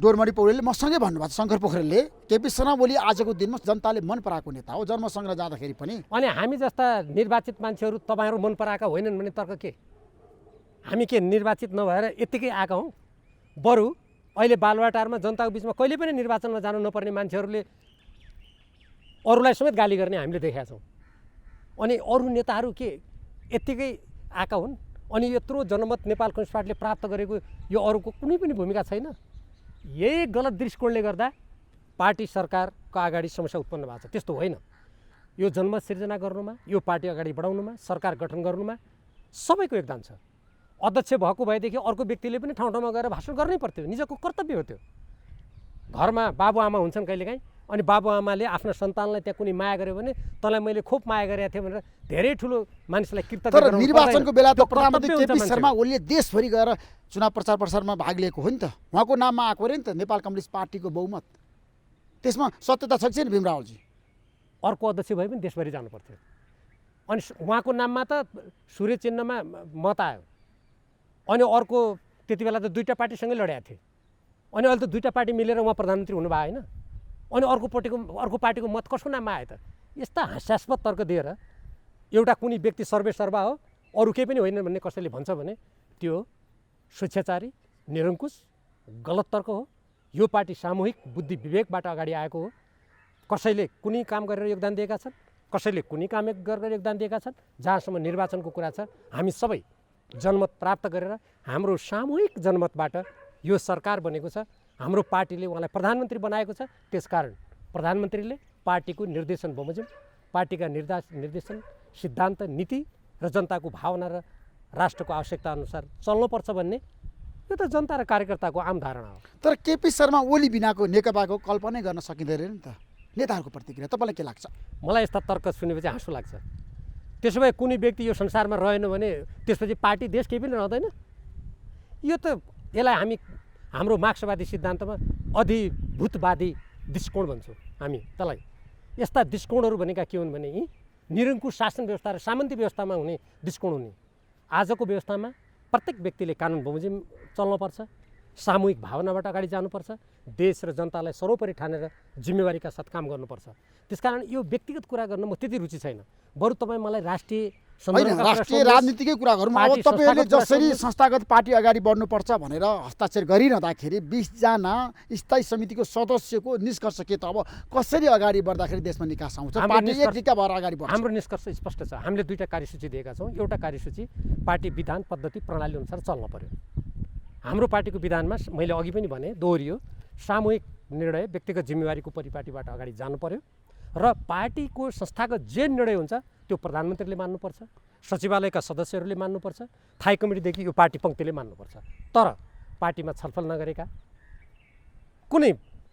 डोरमणि पौडेलले, मसँगै भन्नुभएको छ, शङ्कर पोखरेलले, केपी शर्मा ओली आजको दिनमा जनताले मन पराएको नेता हो जनमत सङ्ग्रह जाँदाखेरि पनि। अनि हामी जस्ता निर्वाचित मान्छेहरू तपाईँहरू मन पराएका होइनन् भने तर्क के? हामी के निर्वाचित नभएर यत्तिकै आएका हौँ? बरु अहिले बालुवाटारमा जनताको बिचमा कहिले पनि निर्वाचनमा जानु नपर्ने मान्छेहरूले अरूलाई समेत गाली गर्ने हामीले देखेका छौँ। अनि अरू नेताहरू के यत्तिकै आएका हुन्? अनि यत्रो जनमत नेपाल कम्युनिस्ट पार्टीले प्राप्त गरेको यो अरूको कुनै पनि भूमिका छैन। यही गलत दृष्टिकोणले गर्दा पार्टी सरकारको अगाडि समस्या उत्पन्न भएको छ। त्यस्तो होइन। यो जनमत सिर्जना गर्नुमा, यो पार्टी अगाडि बढाउनुमा, सरकार गठन गर्नुमा सबैको योगदान छ। अध्यक्ष भएको भएदेखि अर्को व्यक्तिले पनि ठाउँ ठाउँमा गएर भाषण गर्नै पर्थ्यो, निजको कर्तव्य हो त्यो। घरमा बाबुआमा हुन्छन् कहिलेकाहीँ, अनि बाबुआमाले आफ्ना सन्तानलाई त्यहाँ कुनै माया गर्यो भने तँलाई मैले खुब माया गरेको थिएँ भनेर धेरै ठुलो मानिसलाई कृतज्ञ तर निर्वाचनको बेला त प्रधानमन्त्री केपी शर्मा ओलीले देशभरि गएर चुनाव प्रचार प्रसारमा भाग लिएको हो नि त। उहाँको नाममा आएको अरे नि त नेपाल कम्युनिस्ट पार्टीको बहुमत। त्यसमा सत्यता छ कि छैन भीम रावलजी? अर्को अध्यक्ष भए पनि देशभरि जानु पर्थ्यो। अनि उहाँको नाममा त सूर्य चिन्हमा मत आयो, अनि अर्को त्यति बेला त दुईवटा पार्टीसँगै लडेका थिए, अनि अहिले त दुईवटा पार्टी मिलेर उहाँ प्रधानमन्त्री हुनुभयो होइन? अनि अर्को पार्टीको मत कसको नाममा आयो त? यस्ता हास्यास्पद तर्क दिएर एउटा कुनै व्यक्ति सर्वे सर्वा हो, अरू केही पनि होइन भन्ने कसैले भन्छ भने त्यो स्वेच्छाचारी, निरङ्कुश, गलत तर्क हो। यो पार्टी सामूहिक बुद्धि विवेकबाट अगाडि आएको हो। कसैले कुनै काम गरेर योगदान दिएका छन्, कसैले कुनै काम गरेर योगदान दिएका छन्। जहाँसम्म निर्वाचनको कुरा छ, हामी सबै जनमत प्राप्त गरेर हाम्रो सामूहिक जनमतबाट यो सरकार बनेको छ। हाम्रो पार्टीले उहाँलाई प्रधानमन्त्री बनाएको छ। त्यसकारण प्रधानमन्त्रीले पार्टीको निर्देशन बमोजिम, पार्टीका निर्देशन, सिद्धान्त, नीति र जनताको भावना र राष्ट्रको आवश्यकता अनुसार चल्नुपर्छ भन्ने यो त जनता र कार्यकर्ताको आम धारणा हो। तर केपी शर्मा ओली बिनाको नेकपाको कल्पनै गर्न सकिँदैन नि त। नेताहरूको प्रतिक्रिया तपाईँलाई के लाग्छ? मलाई यस्ता तर्क सुनेपछि हाँसो लाग्छ। त्यसो भए कुनै व्यक्ति यो संसारमा रहेन भने त्यसपछि पार्टी देश केही पनि रहँदैन? यो त यसलाई हामी हाम्रो मार्क्सवादी सिद्धान्तमा अधिभूतवादी दृष्टिकोण भन्छौँ हामी त्यसलाई। यस्ता दृष्टिकोणहरू भनेका के हुन् भने यी निरङ्कुश शासन व्यवस्था र सामन्ती व्यवस्थामा हुने दृष्टिकोण हुने। आजको व्यवस्थामा प्रत्येक व्यक्तिले कानुन बमोजिम चल्नुपर्छ, सामूहिक भावनाबाट अगाडि जानुपर्छ, देश र जनतालाई सर्वोपरि ठानेर जिम्मेवारीका साथ काम गर्नुपर्छ। त्यसकारण यो व्यक्तिगत कुरा गर्न म त्यति रुचि छैन। बरु तपाईँ मलाई राष्ट्रिय राष्ट्रिय राजनीतिकै कुरा गरौँ। अब तपाईँहरूले जसरी संस्थागत पार्टी अगाडि बढ्नुपर्छ भनेर हस्ताक्षर गरिरहँदाखेरि 20 जना स्थायी समितिको सदस्यको निष्कर्ष के त? अब कसरी अगाडि बढ्दाखेरि देशमा निकास आउँछ? पार्टी एकजिका भएर अगाडि बढ्छ? हाम्रो निष्कर्ष स्पष्ट छ। हामीले दुईवटा कार्यसूची दिएका छौँ। एउटा कार्यसूची पार्टी विधान पद्धति प्रणाली अनुसार चल्न पर्यो। हाम्रो पार्टीको विधानमा मैले अघि पनि भने दोहोरियो, सामूहिक निर्णय व्यक्तिगत जिम्मेवारीको परिपाटीबाट अगाडि जानु पर्यो र पार्टीको संस्थागत जे निर्णय हुन्छ त्यो प्रधानमन्त्रीले मान्नुपर्छ, सचिवालयका सदस्यहरूले मान्नुपर्छ, थाई कमिटीदेखि यो पार्टी पङ्क्तिले मान्नुपर्छ। तर पार्टीमा छलफल नगरेका, कुनै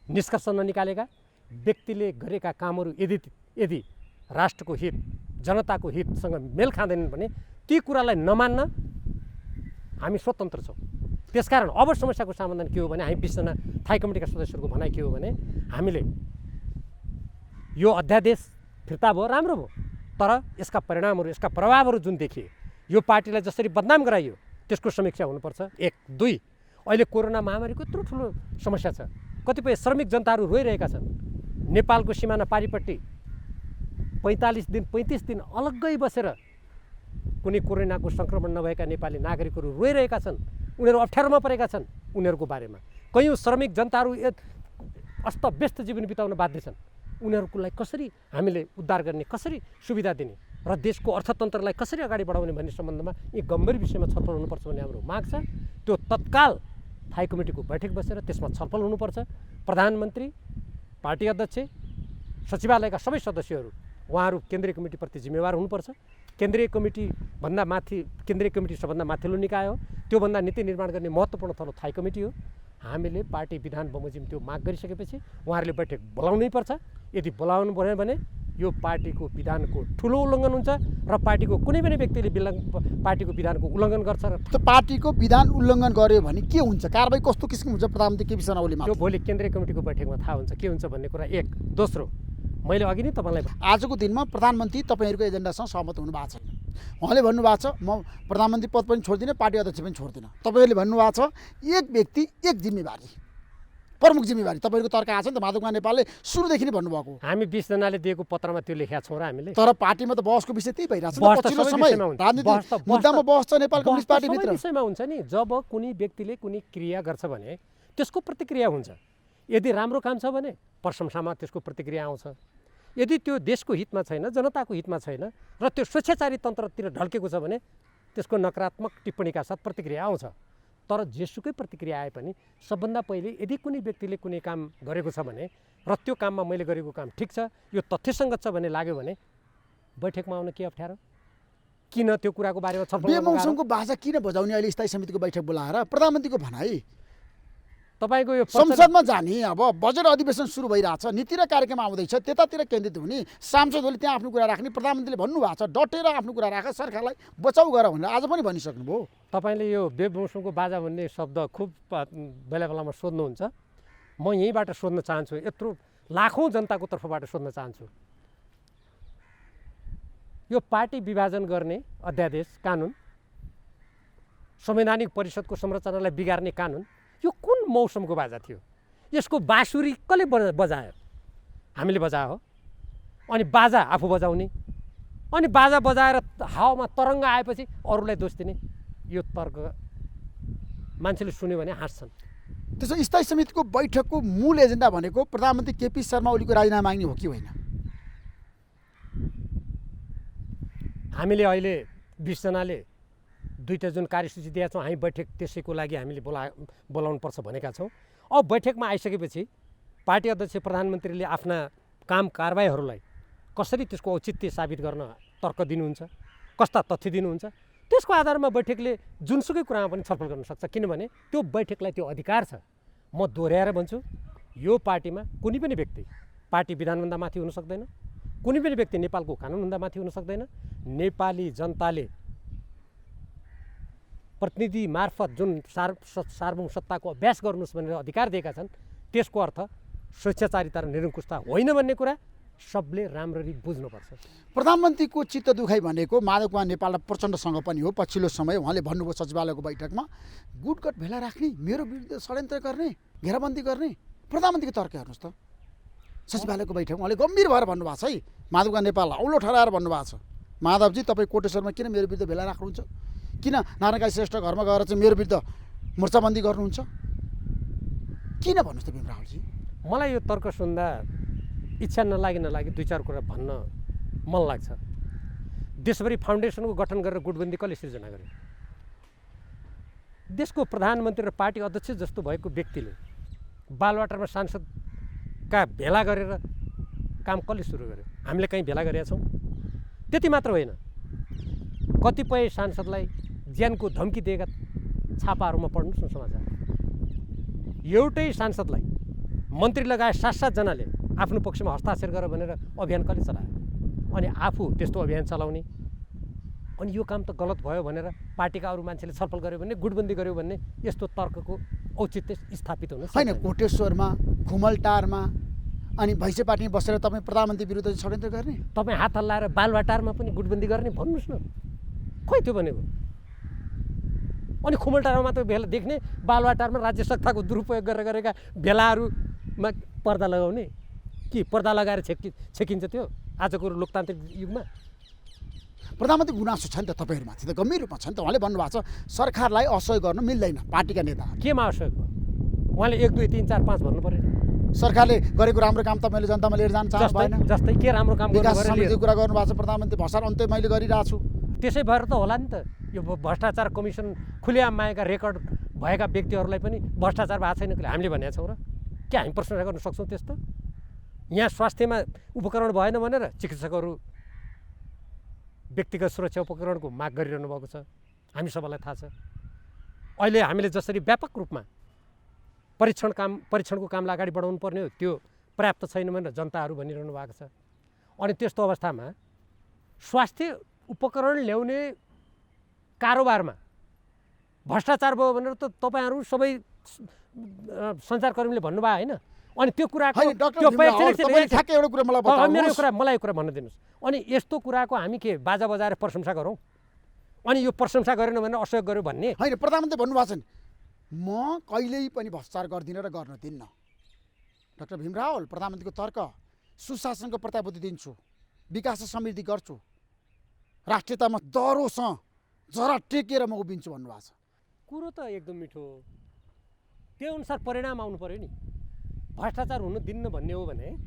निष्कर्ष ननिकालेका, व्यक्तिले गरेका कामहरू यदि राष्ट्रको हित, जनताको हितसँग मेल खाँदैनन् भने ती कुरालाई नमान्न हामी स्वतन्त्र छौँ। त्यसकारण अब समस्याको समाधान के हो भने, हामी 20 जना थाई कमिटीका सदस्यहरूको भनाइ के हो भने, हामीले यो अध्यादेश फिर्ता भयो, राम्रो भयो, तर यसका परिणामहरू, यसका प्रभावहरू जुन देखिए, यो पार्टीलाई जसरी बदनाम गराइयो त्यसको समीक्षा हुनुपर्छ। 1, 2 अहिले कोरोना महामारीको यत्रो ठुलो समस्या छ, कतिपय श्रमिक जनताहरू रोइरहेका छन्। नेपालको सिमाना पारिपट्टि 45 दिन 35 दिन अलग्गै बसेर कुनै कोरोनाको सङ्क्रमण नभएका नेपाली नागरिकहरू रोइरहेका छन्, उनीहरू अप्ठ्यारोमा परेका छन्। उनीहरूको बारेमा कयौँ श्रमिक जनताहरू अस्तव्यस्त जीवन बिताउन बाध्य छन्। उनीहरूलाई कसरी हामीले उद्धार गर्ने, कसरी सुविधा दिने र देशको अर्थतन्त्रलाई कसरी अगाडि बढाउने भन्ने सम्बन्धमा यी गम्भीर विषयमा छलफल हुनुपर्छ भन्ने हाम्रो माग छ। त्यो तत्काल थाई कमिटीको बैठक बसेर त्यसमा छलफल हुनुपर्छ। प्रधानमन्त्री, पार्टी अध्यक्ष, सचिवालयका सबै सदस्यहरू उहाँहरू केन्द्रीय कमिटीप्रति जिम्मेवार हुनुपर्छ। केन्द्रीय कमिटीभन्दा माथि, केन्द्रीय कमिटी सबभन्दा माथिल्लो निकाय हो, त्योभन्दा नीति निर्माण गर्ने महत्त्वपूर्ण थलो थाई कमिटी हो। हामीले पार्टी विधान बमोजिम त्यो माग गरिसकेपछि उहाँहरूले बैठक बोलाउनै पर्छ। यदि बोलाउनु भएन भने यो पार्टीको विधानको ठुलो उल्लङ्घन हुन्छ र पार्टीको कुनै पनि व्यक्तिले पार्टीको विधानको उल्लङ्घन गर्छ र त्यो पार्टीको विधान उल्लङ्घन गर्यो भने के हुन्छ, कारबाही कस्तो किसिमको हुन्छ, प्रधानमन्त्री केपी शर्मा ओलीमा त्यो भोलि केन्द्रीय कमिटीको बैठकमा थाहा हुन्छ के हुन्छ भन्ने कुरा। 1, दोस्रो, मैले अघि नै तपाईँलाई आजको दिनमा प्रधानमन्त्री तपाईँहरूको एजेन्डासँग सहमत हुनुभएको छैन। उहाँले भन्नुभएको छ म प्रधानमन्त्री पद पनि छोड्दिनँ, पार्टी अध्यक्ष पनि छोड्दिनँ। तपाईँहरूले भन्नुभएको छ एक व्यक्ति एक जिम्मेवारी, प्रमुख जिम्मेवारी। तपाईँहरूको तर्क आएको छ नि त, माधव कुमार नेपालले सुरुदेखि नै भन्नुभएको। हामी 20 जनाले दिएको पत्रमा त्यो लेखेका छौँ र हामीले। तर पार्टीमा त बहसको विषय त्यही भइरहेको छ। पछिल्लो समय राजनीतिक मुद्दामा बहस छ नेपाल कम्युनिस्ट पार्टीभित्र। विषयमा हुन्छ नि, जब कुनै व्यक्तिले कुनै क्रिया गर्छ भने त्यसको प्रतिक्रिया हुन्छ। यदि राम्रो काम छ भने प्रशंसामा त्यसको प्रतिक्रिया आउँछ। यदि त्यो देशको हितमा छैन, जनताको हितमा छैन र त्यो स्वेच्छाचारी तन्त्रतिर ढल्केको छ भने त्यसको नकारात्मक टिप्पणीका साथ प्रतिक्रिया आउँछ। तर जेसुकै प्रतिक्रिया आए पनि सबभन्दा पहिले यदि कुनै व्यक्तिले कुनै काम गरेको छ भने र त्यो काममा मैले गरेको काम ठिक छ, यो तथ्यसङ्गत छ भन्ने लाग्यो भने बैठकमा आउन के अप्ठ्यारो? किन त्यो कुराको बारेमा छलफल गर्नु? बेमौसमको बाजा किन बजाउने अहिले स्थायी समितिको बैठक बोलाएर? प्रधानमन्त्रीको भनाइ तपाईँको यो संसदमा जाने, अब बजेट अधिवेशन सुरु भइरहेछ, नीति र कार्यक्रम आउँदैछ, त्यतातिर केन्द्रित हुने, सांसदहरूले त्यहाँ आफ्नो कुरा राख्ने। प्रधानमन्त्रीले भन्नुभएको छ डटेर आफ्नो कुरा राख, सरकारलाई बचाउ गर भनेर आज पनि भनिसक्नुभयो। तपाईँले यो बेमौसमको बाजा भन्ने शब्द खुब बेला बेलामा सोध्नुहुन्छ। म यहीँबाट सोध्न चाहन्छु, यत्रो लाखौँ जनताको तर्फबाट सोध्न चाहन्छु। यो पार्टी विभाजन गर्ने अध्यादेश कानुन, संवैधानिक परिषदको संरचनालाई बिगार्ने कानुन, यो कुन मौसमको बाजा थियो? यसको बाँसुरी कसले बजायो? हामीले बजायो हो। अनि बाजा आफू बजाउने, अनि बाजा बजाएर हावामा तरङ्ग आएपछि अरूलाई दोष दिने, यो तर्क मान्छेले सुन्यो भने हाँस्छन्। त्यसो स्थायी समितिको बैठकको मूल एजेन्डा भनेको प्रधानमन्त्री केपी शर्मा ओलीको राजीनामा माग्ने हो कि होइन? हामीले अहिले 20 जनाले 2टा जुन कार्यसूची दिएका छौँ, हामी बैठक त्यसैको लागि हामीले बोलाउनुपर्छ भनेका छौँ। अब बैठकमा आइसकेपछि पार्टी अध्यक्ष प्रधानमन्त्रीले आफ्ना काम कारबाहीहरूलाई कसरी त्यसको औचित्य साबित गर्न तर्क दिनुहुन्छ, कस्ता तथ्य दिनुहुन्छ, त्यसको आधारमा बैठकले जुनसुकै कुरामा पनि छलफल गर्न सक्छ। किनभने त्यो बैठकलाई त्यो अधिकार छ। म दोहोऱ्याएर भन्छु, यो पार्टीमा कुनै पनि व्यक्ति पार्टी विधानभन्दा माथि हुन सक्दैन, कुनै पनि व्यक्ति नेपालको कानुनभन्दा माथि हुन सक्दैन। नेपाली जनताले प्रतिनिधि मार्फत जुन सार्वभौम सत्ताको अभ्यास गर्नुहोस् भनेर अधिकार दिएका छन्, त्यसको अर्थ स्वेच्छाचारिता र निरङ्कुशता होइन भन्ने कुरा सबले राम्ररी बुझ्नुपर्छ। प्रधानमन्त्रीको चित्त दुखाइ भनेको माधव कुमार नेपाल र प्रचण्डसँग पनि हो। पछिल्लो समय उहाँले भन्नुभयो सचिवालयको बैठकमा गुटगट भेला राख्ने, मेरो विरुद्ध षड्यन्त्र गर्ने, घेराबन्दी गर्ने। प्रधानमन्त्रीको तर्क हेर्नुहोस् त, सचिवालयको बैठकमा उहाँले गम्भीर भएर भन्नुभएको छ है, माधव कुमार नेपाललाई औलो ठहराएर भन्नुभएको छ, माधवजी तपाईँ कोटेश्वरमा किन मेरो विरुद्ध भेला राख्नुहुन्छ? किन नारायण श्रेष्ठ घरमा गएर चाहिँ मेरो विरुद्ध मोर्चाबन्दी गर्नुहुन्छ? किन भन्नुहोस् त भीम रावलजी? मलाई यो तर्क सुन्दा इच्छा नलागी 2-4 कुरा भन्न मन लाग्छ। देशभरि फाउन्डेसनको गठन गरेर गुटबन्दी कसले सिर्जना गर्यो? देशको प्रधानमन्त्री र पार्टी अध्यक्ष जस्तो भएको व्यक्तिले बालवाटारमा सांसदका भेला गरेर काम कसले सुरु गर्यो? हामीले कहीँ भेला गरेका छौँ? त्यति मात्र होइन, कतिपय सांसदलाई ज्यानको धम्की दिएका छापाहरूमा पढ्नुहोस् न समाचार। एउटै सांसदलाई मन्त्री लगायत 7-7 जनाले आफ्नो पक्षमा हस्ताक्षर गर भनेर अभियान कसले चलायो? अनि आफू त्यस्तो अभियान चलाउने, अनि यो काम त गलत भयो भनेर पार्टीका अरू मान्छेले छलफल गर्यो भने, गुटबन्दी गर्यो भने यस्तो तर्कको औचित्य स्थापित हुन होइन। कोटेश्वरमा, खुमलटारमा अनि भैँसे पार्टीमा बसेर तपाईँ प्रधानमन्त्री विरुद्ध षड्यन्त्र गर्ने? तपाईँ हात हल्लाएर बालवाटारमा पनि गुटबन्दी गर्ने भन्नुहोस् न, खोइ त्यो भनेको? अनि खुमलटारमा मात्र भेला देख्ने, बालवाटारमा राज्य सत्ताको दुरुपयोग गरेर गरेका भेलाहरूमा पर्दा लगाउने कि पर्दा लगाएर छेकिन्छ त्यो आजको लोकतान्त्रिक युगमा? प्रधानमन्त्री गुनासो छ नि त तपाईँहरूमाथि, त गम्भीर रूपमा छ नि त। उहाँले भन्नुभएको छ सरकारलाई असहयोग गर्न मिल्दैन, पार्टीका नेता। केमा आवश्यक भयो? उहाँले 1, 2, 3, 4, 5 भन्नु पऱ्यो। सरकारले गरेको राम्रो काम तपाईँले जनतामा लिएर जान चाहनु भएन? जस्तै के राम्रो काम विकास गर्नु समितिको कुरा गर्नुभएको छ, प्रधानमन्त्री भर्खर अन्त्य मैले गरिरहेको छु। त्यसै भएर त होला नि त, यो भ्रष्टाचार कमिसन खुलेआम मागेका रेकर्ड भएका व्यक्तिहरूलाई पनि भ्रष्टाचार भएको छैन कि हामीले भनेका छौँ र? के हामी प्रशंसा गर्न सक्छौँ त्यस्तो? यहाँ स्वास्थ्यमा उपकरण भएन भनेर चिकित्सकहरू व्यक्तिगत सुरक्षा उपकरणको माग गरिरहनु भएको छ, हामी सबैलाई थाहा छ। अहिले हामीले जसरी व्यापक रूपमा परीक्षणको कामलाई अगाडि बढाउनु पर्ने हो, त्यो पर्याप्त छैन भनेर जनताहरू भनिरहनु भएको छ। अनि त्यस्तो अवस्थामा स्वास्थ्य उपकरण ल्याउने कारोबारमा भ्रष्टाचार भयो भनेर त तपाईँहरू सबै सञ्चारकर्मीले भन्नुभयो होइन? अनि त्यो कुराको मलाई कुरा भन्न दिनुहोस्। अनि यस्तो कुराको हामी के बाजा बजाएर प्रशंसा गरौँ? अनि यो प्रशंसा गरेन भने असहयोग गर्यो भन्ने होइन? प्रधानमन्त्री भन्नुभएको छ नि, म कहिल्यै पनि भ्रष्टाचार गर्दिनँ र गर्न दिन्न। डाक्टर भीम रावल प्रधानमन्त्रीको तर्क, सुशासनको प्रतिबद्धता दिन्छु, विकास र समृद्धि गर्छु, राष्ट्रियतामा दह्रोसँग जरा टेकेर म उभिन्छु भन्नुभएको छ। कुरो त एकदम मिठो हो, त्यो अनुसार परिणाम आउनु पऱ्यो नि। भ्रष्टाचार हुनु दिन्न भन्ने हो भने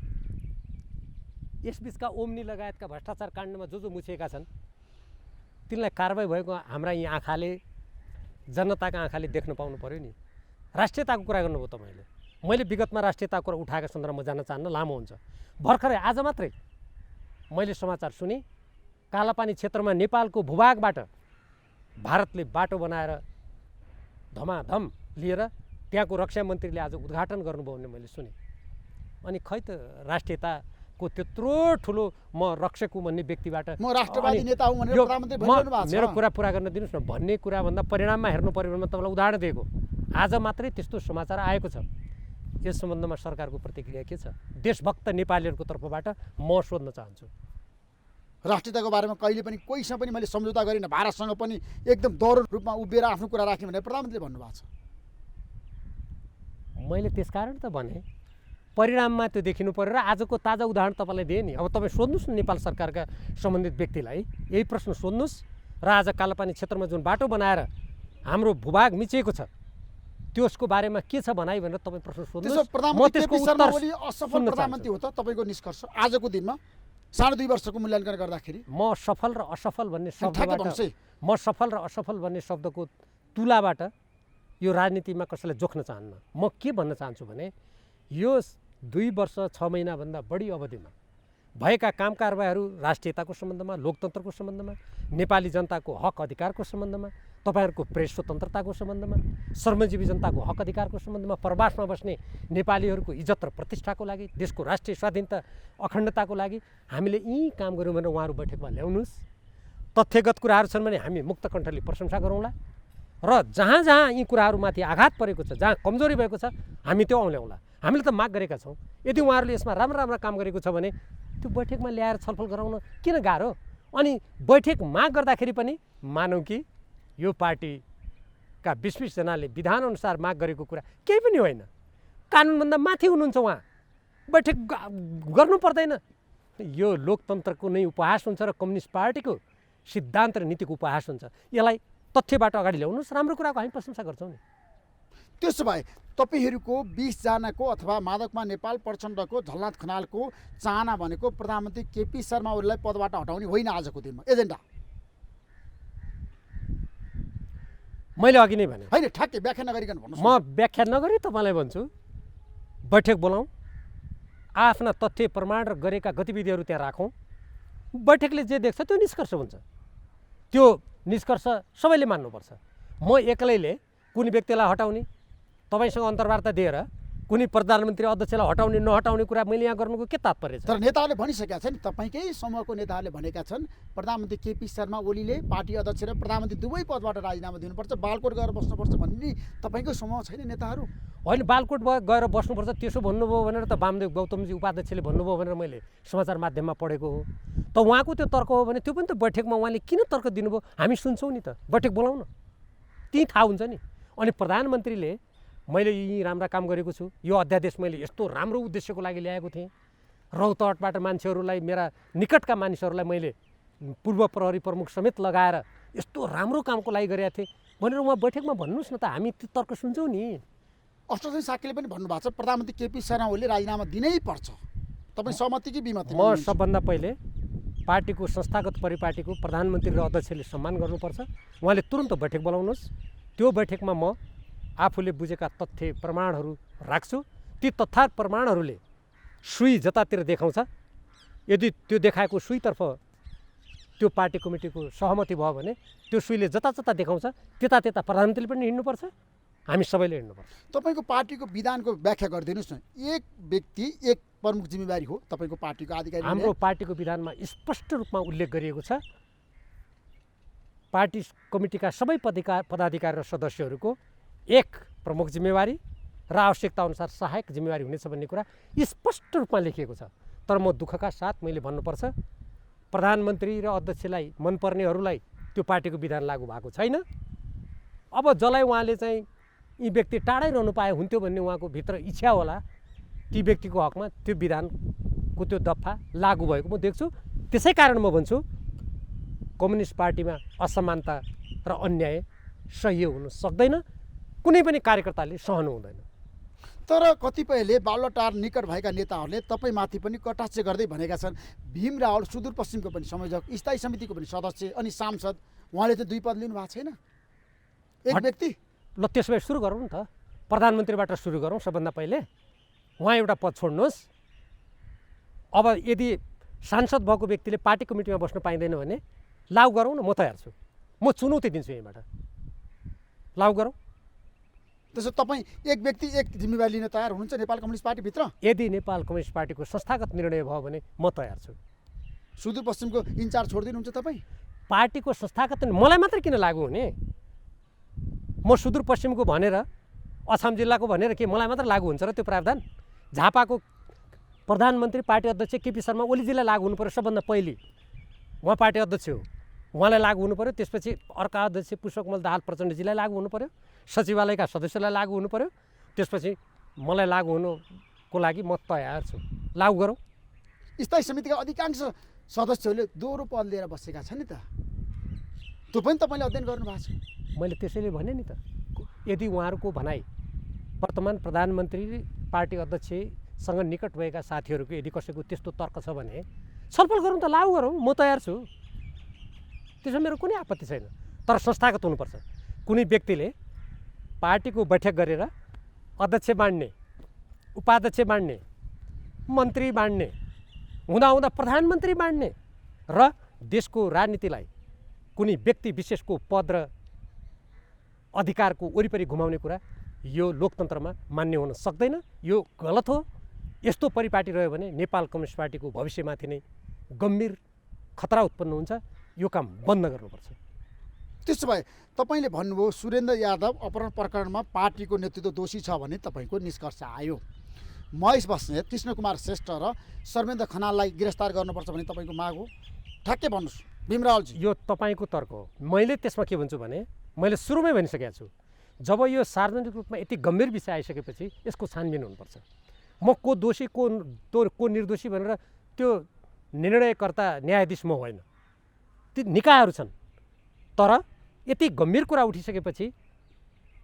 यसबिचका ओम्नी लगायतका भ्रष्टाचार काण्डमा जो मुछिएका छन् तिनलाई कारबाही भएको हाम्रा यी आँखाले, जनताका आँखाले देख्न पाउनु पऱ्यो नि। राष्ट्रियताको कुरा गर्नुभयो तपाईँले, मैले विगतमा राष्ट्रियताको कुरा उठाएको सन्दर्भमा जान चाहन्न, लामो हुन्छ। भर्खरै आज मात्रै मैले समाचार सुने, कालापानी क्षेत्रमा नेपालको भूभागबाट भारतले बाटो बनाएर धमाधम लिएर त्यहाँको रक्षा मन्त्रीले आज उद्घाटन गर्नुभयो भने मैले सुने। अनि खै त राष्ट्रियताको त्यत्रो ठुलो म रक्षक हुँ भन्ने व्यक्तिबाट म राष्ट्रवादी नेता हुँ भनेर प्रधानमन्त्री भनिरहनु भएको छ। मेरो कुरा पुरा गर्न दिनुहोस् न भन्ने कुराभन्दा परिणाममा हेर्नु पर्यो भने तपाईँलाई उदाहरण दिएको। आज मात्रै त्यस्तो समाचार आएको छ। यस सम्बन्धमा सरकारको प्रतिक्रिया के छ? देशभक्त नेपालीहरूको तर्फबाट म सोध्न चाहन्छु। राष्ट्रियताको बारेमा कहिले पनि कोहीसँग पनि मैले सम्झौता गरिनँ, भारतसँग पनि एकदम दह्रो रूपमा उभिएर आफ्नो कुरा राखेँ भनेर प्रधानमन्त्रीले भन्नुभएको छ। मैले त्यसकारण त भने परिणाममा त्यो देखिनु पर्यो र आजको ताजा उदाहरण तपाईँलाई दिएँ नि। अब तपाईँ सोध्नुहोस् न नेपाल सरकारका सम्बन्धित व्यक्तिलाई यही प्रश्न सोध्नुहोस् र आज कालापानी क्षेत्रमा जुन बाटो बनाएर हाम्रो भूभाग मिचिएको छ त्यसको बारेमा के छ भनाइ भनेर तपाईँ प्रश्न सोध्नुहोस्। म त्यसको उत्तर असफल प्रधानमन्त्री हो त तपाईँको निष्कर्ष आजको दिनमा 2.5 वर्षको मूल्याङ्कन गर्दाखेरि? म सफल र असफल भन्ने शब्दको तुलाबाट यो राजनीतिमा कसैलाई जोख्न चाहन्न। म के भन्न चाहन्छु भने यो 2 वर्ष 6 महिनाभन्दा बढी अवधिमा भएका काम कारबाहीहरू राष्ट्रियताको सम्बन्धमा, लोकतन्त्रको सम्बन्धमा, नेपाली जनताको हक अधिकारको सम्बन्धमा, तपाईँहरूको प्रेस स्वतन्त्रताको सम्बन्धमा, श्रमजीवी जनताको हक अधिकारको सम्बन्धमा, प्रवासमा बस्ने नेपालीहरूको इज्जत र प्रतिष्ठाको लागि, देशको राष्ट्रिय स्वाधीनता अखण्डताको लागि हामीले यी काम गऱ्यौँ भनेर उहाँहरू बैठकमा ल्याउनुहोस्। तथ्यगत कुराहरू छन् भने हामी मुक्त कण्ठले प्रशंसा गरौँला र जहाँ जहाँ यी कुराहरूमाथि आघात परेको छ, जहाँ कमजोरी भएको छ हामी त्यो औँल्याउँला। हामीले त माग गरेका छौँ। यदि उहाँहरूले यसमा राम्रा काम गरेको छ भने त्यो बैठकमा ल्याएर छलफल गराउन किन गाह्रो? अनि बैठक माग गर्दाखेरि पनि मानौँ कि यो पार्टीका 20 जनाले विधानअनुसार माग गरेको कुरा केही पनि होइन, कानुनभन्दा माथि हुनुहुन्छ उहाँ, बैठक गर्नु पर्दैन। यो लोकतन्त्रको नै उपहास हुन्छ र कम्युनिस्ट पार्टीको सिद्धान्त र नीतिको उपहास हुन्छ। यसलाई तथ्यबाट अगाडि ल्याउनुहोस्, राम्रो कुराको हामी प्रशंसा गर्छौँ नि। त्यसो भए तपाईँहरूको 20 जनाको अथवा माधवकुमार नेपाल प्रचण्डको, झलनाथ खनालको चाहना भनेको प्रधानमन्त्री केपी शर्मा ओलीलाई पदबाट हटाउने होइन आजको दिनमा एजेन्डा? मैले अघि नै भने होइन, ठ्याक्कै व्याख्या नगरिकन भन्नुहोस्। म व्याख्या नगरी तपाईँलाई भन्छु बैठक बोलाउँ, आफ्ना तथ्य प्रमाण र गरेका गतिविधिहरू त्यहाँ राखौँ, बैठकले जे देख्छ त्यो निष्कर्ष हुन्छ। त्यो निष्कर्ष सबैले मान्नुपर्छ। म एक्लैले कुनै व्यक्तिलाई हटाउने, तपाईँसँग अन्तर्वार्ता दिएर कुनै प्रधानमन्त्री अध्यक्षलाई हटाउने नहटाउने कुरा मैले यहाँ गर्नुको के तात्पर्य छ? तर नेताहरूले भनिसकेका छन्, तपाईँकै समूहको नेताहरूले भनेका छन् प्रधानमन्त्री केपी शर्मा ओलीले पार्टी अध्यक्ष र प्रधानमन्त्री दुवै पदबाट राजीनामा दिनुपर्छ, बालकोट गएर बस्नुपर्छ भन्ने तपाईँकै समूह छैन नेताहरू? होइन, बालकोट गएर बस्नुपर्छ त्यसो भन्नुभयो भनेर त वामदेव गौतमजी उपाध्यक्षले भन्नुभयो भनेर मैले समाचार माध्यममा पढेको हो। त उहाँको त्यो तर्क हो भने त्यो पनि त बैठकमा उहाँले किन तर्क दिनुभयो हामी सुन्छौँ नि त, बैठक बोलाउँ न, त्यहीँ थाहा हुन्छ नि। अनि प्रधानमन्त्रीले मैले यी राम्रा काम गरेको छु, यो अध्यादेश मैले यस्तो राम्रो उद्देश्यको लागि ल्याएको थिएँ, रौतहटबाट मान्छेहरूलाई, मेरा निकटका मानिसहरूलाई मैले पूर्व प्रहरी प्रमुख समेत लगाएर यस्तो राम्रो कामको लागि गरेका थिएँ भनेर उहाँ बैठकमा भन्नुहोस् न त, हामी त्यो तर्क सुन्छौँ नि। अष्टदश साक्यले पनि भन्नुभएको छ प्रधानमन्त्री केपी शर्मा ओलीले राजीनामा दिनै पर्छ। तपाईँ सहमति कि विमति? म सबभन्दा पहिले पार्टीको संस्थागत परिपाटीको प्रधानमन्त्री र अध्यक्षले सम्मान गर्नुपर्छ। उहाँले तुरन्त बैठक बोलाउनुहोस्। त्यो बैठकमा म आफूले बुझेका तथ्य प्रमाणहरू राख्छु। ती तथ्य प्रमाणहरूले सुई जतातिर देखाउँछ, यदि त्यो देखाएको सुईतर्फ त्यो पार्टी कमिटीको सहमति भयो भने त्यो सुईले जता जता देखाउँछ त्यता त्यता प्रधानमन्त्रीले पनि हिँड्नुपर्छ, हामी सबैले हिँड्नुपर्छ। तपाईँको पार्टीको विधानको व्याख्या गरिदिनुहोस् न। एक व्यक्ति एक प्रमुख जिम्मेवारी हो तपाईँको पार्टीको आधिकारिक? हाम्रो पार्टीको विधानमा स्पष्ट रूपमा उल्लेख गरिएको छ, पार्टी कमिटीका सबै पदाधिकारी र सदस्यहरूको एक प्रमुख जिम्मेवारी र आवश्यकता अनुसार सहायक जिम्मेवारी हुनेछ भन्ने कुरा स्पष्ट रूपमा लेखिएको छ। तर म दुःखका साथ मैले भन्नुपर्छ, प्रधानमन्त्री र अध्यक्षलाई मनपर्नेहरूलाई त्यो पार्टीको विधान लागू भएको छैन। अब जसलाई उहाँले चाहिँ यी व्यक्ति टाढै रहनु पाए हुन्थ्यो भन्ने उहाँको भित्र इच्छा होला, ती व्यक्तिको हकमा त्यो विधानको त्यो दफा लागू भएको म देख्छु। त्यसै कारण म भन्छु कम्युनिस्ट पार्टीमा असमानता र अन्याय सह्य हुन सक्दैन, कुनै पनि कार्यकर्ताले सहनु हुँदैन। तर कतिपयले बालुवाटार निकट भएका नेताहरूले तपाईँमाथि पनि कटाक्ष गर्दै भनेका छन् भीम रावल सुदूरपश्चिमको पनि संयोजक, स्थायी समितिको पनि सदस्य अनि सांसद, उहाँले चाहिँ 2 पद लिनु भएको छैन एक व्यक्ति? ल त्यसो भए सुरु गरौँ न त, प्रधानमन्त्रीबाट सुरु गरौँ। सबभन्दा पहिले उहाँ एउटा पद छोड्नुहोस्। अब यदि सांसद भएको व्यक्तिले पार्टी कमिटीमा बस्न पाइँदैन भने लागू गरौँ न, म तयार छु, म चुनौती दिन्छु यहीँबाट, लागू गरौँ। त्यसो तपाईँ एक व्यक्ति एक जिम्मेवारी लिन तयार हुनुहुन्छ नेपाल कम्युनिस्ट पार्टीभित्र? यदि नेपाल कम्युनिस्ट पार्टीको संस्थागत निर्णय भयो भने म तयार छु। सुदूरपश्चिमको इन्चार्ज छोडिदिनुहुन्छ तपाईँ? पार्टीको संस्थागत मलाई मात्रै किन लागू हुने? म सुदूरपश्चिमको भनेर, अछाम जिल्लाको भनेर के मलाई मात्र लागू हुन्छ र त्यो प्रावधान? झापाको प्रधानमन्त्री पार्टी अध्यक्ष केपी शर्मा ओलीजीलाई लागू हुनु पर्यो सबभन्दा पहिले, उहाँ पार्टी अध्यक्ष हो, उहाँलाई लागू हुनु पर्यो। त्यसपछि अर्का अध्यक्ष पुष्पकमल दाहाल प्रचण्डजीलाई लागू हुनु पर्यो, सचिवालयका सदस्यलाई लागू हुनु पर्यो, त्यसपछि मलाई लागू हुनुको लागि म तयार छु, लागू गरौँ। स्थायी समितिका अधिकांश सदस्यहरूले दोहोरो पद लिएर बसेका छन् नि त, त्यो पनि तपाईँले अध्ययन गर्नुभएको छ? मैले त्यसैले भने नि त, यदि उहाँहरूको भनाइ वर्तमान प्रधानमन्त्री पार्टी अध्यक्षसँग निकट भएका साथीहरूको यदि कसैको त्यस्तो तर्क छ भने छलफल गरौँ त, लागू गरौँ, म तयार छु, त्यसमा मेरो कुनै आपत्ति छैन। तर संस्थागत हुनुपर्छ। कुनै व्यक्तिले पार्टीको बैठक गरेर अध्यक्ष बाँड्ने, उपाध्यक्ष बाँड्ने, मन्त्री बाँड्ने, हुँदाहुँदा प्रधानमन्त्री बाँड्ने र देशको राजनीतिलाई कुनै व्यक्ति विशेषको पद र अधिकारको वरिपरि घुमाउने कुरा यो लोकतन्त्रमा मान्य हुन सक्दैन, यो गलत हो। यस्तो परिपाटी रह्यो भने नेपाल कम्युनिस्ट पार्टीको भविष्यमाथि नै गम्भीर खतरा उत्पन्न हुन्छ, यो काम बन्द गर्नुपर्छ। त्यसो भए तपाईँले भन्नुभयो सुरेन्द्र यादव अपहरण प्रकरणमा पार्टीको नेतृत्व दोषी छ भने तपाईँको निष्कर्ष आयो। महेश बस्नेत, कृष्णकुमार श्रेष्ठ र सर्वेन्द्र खनाललाई गिरफ्तार गर्नुपर्छ भने तपाईँको माग हो, ठ्याक्कै भन्नुहोस् भीम रावलजी। यो तपाईँको तर्क हो। मैले त्यसमा के भन्छु भने मैले सुरुमै भनिसकेको छु, जब यो सार्वजनिक रूपमा यति गम्भीर विषय आइसकेपछि यसको छानबिन हुनुपर्छ। म को दोषी को निर्दोषी भनेर त्यो निर्णयकर्ता न्यायाधीश म होइन, ती निकायहरू छन्। तर यति गम्भीर कुरा उठिसकेपछि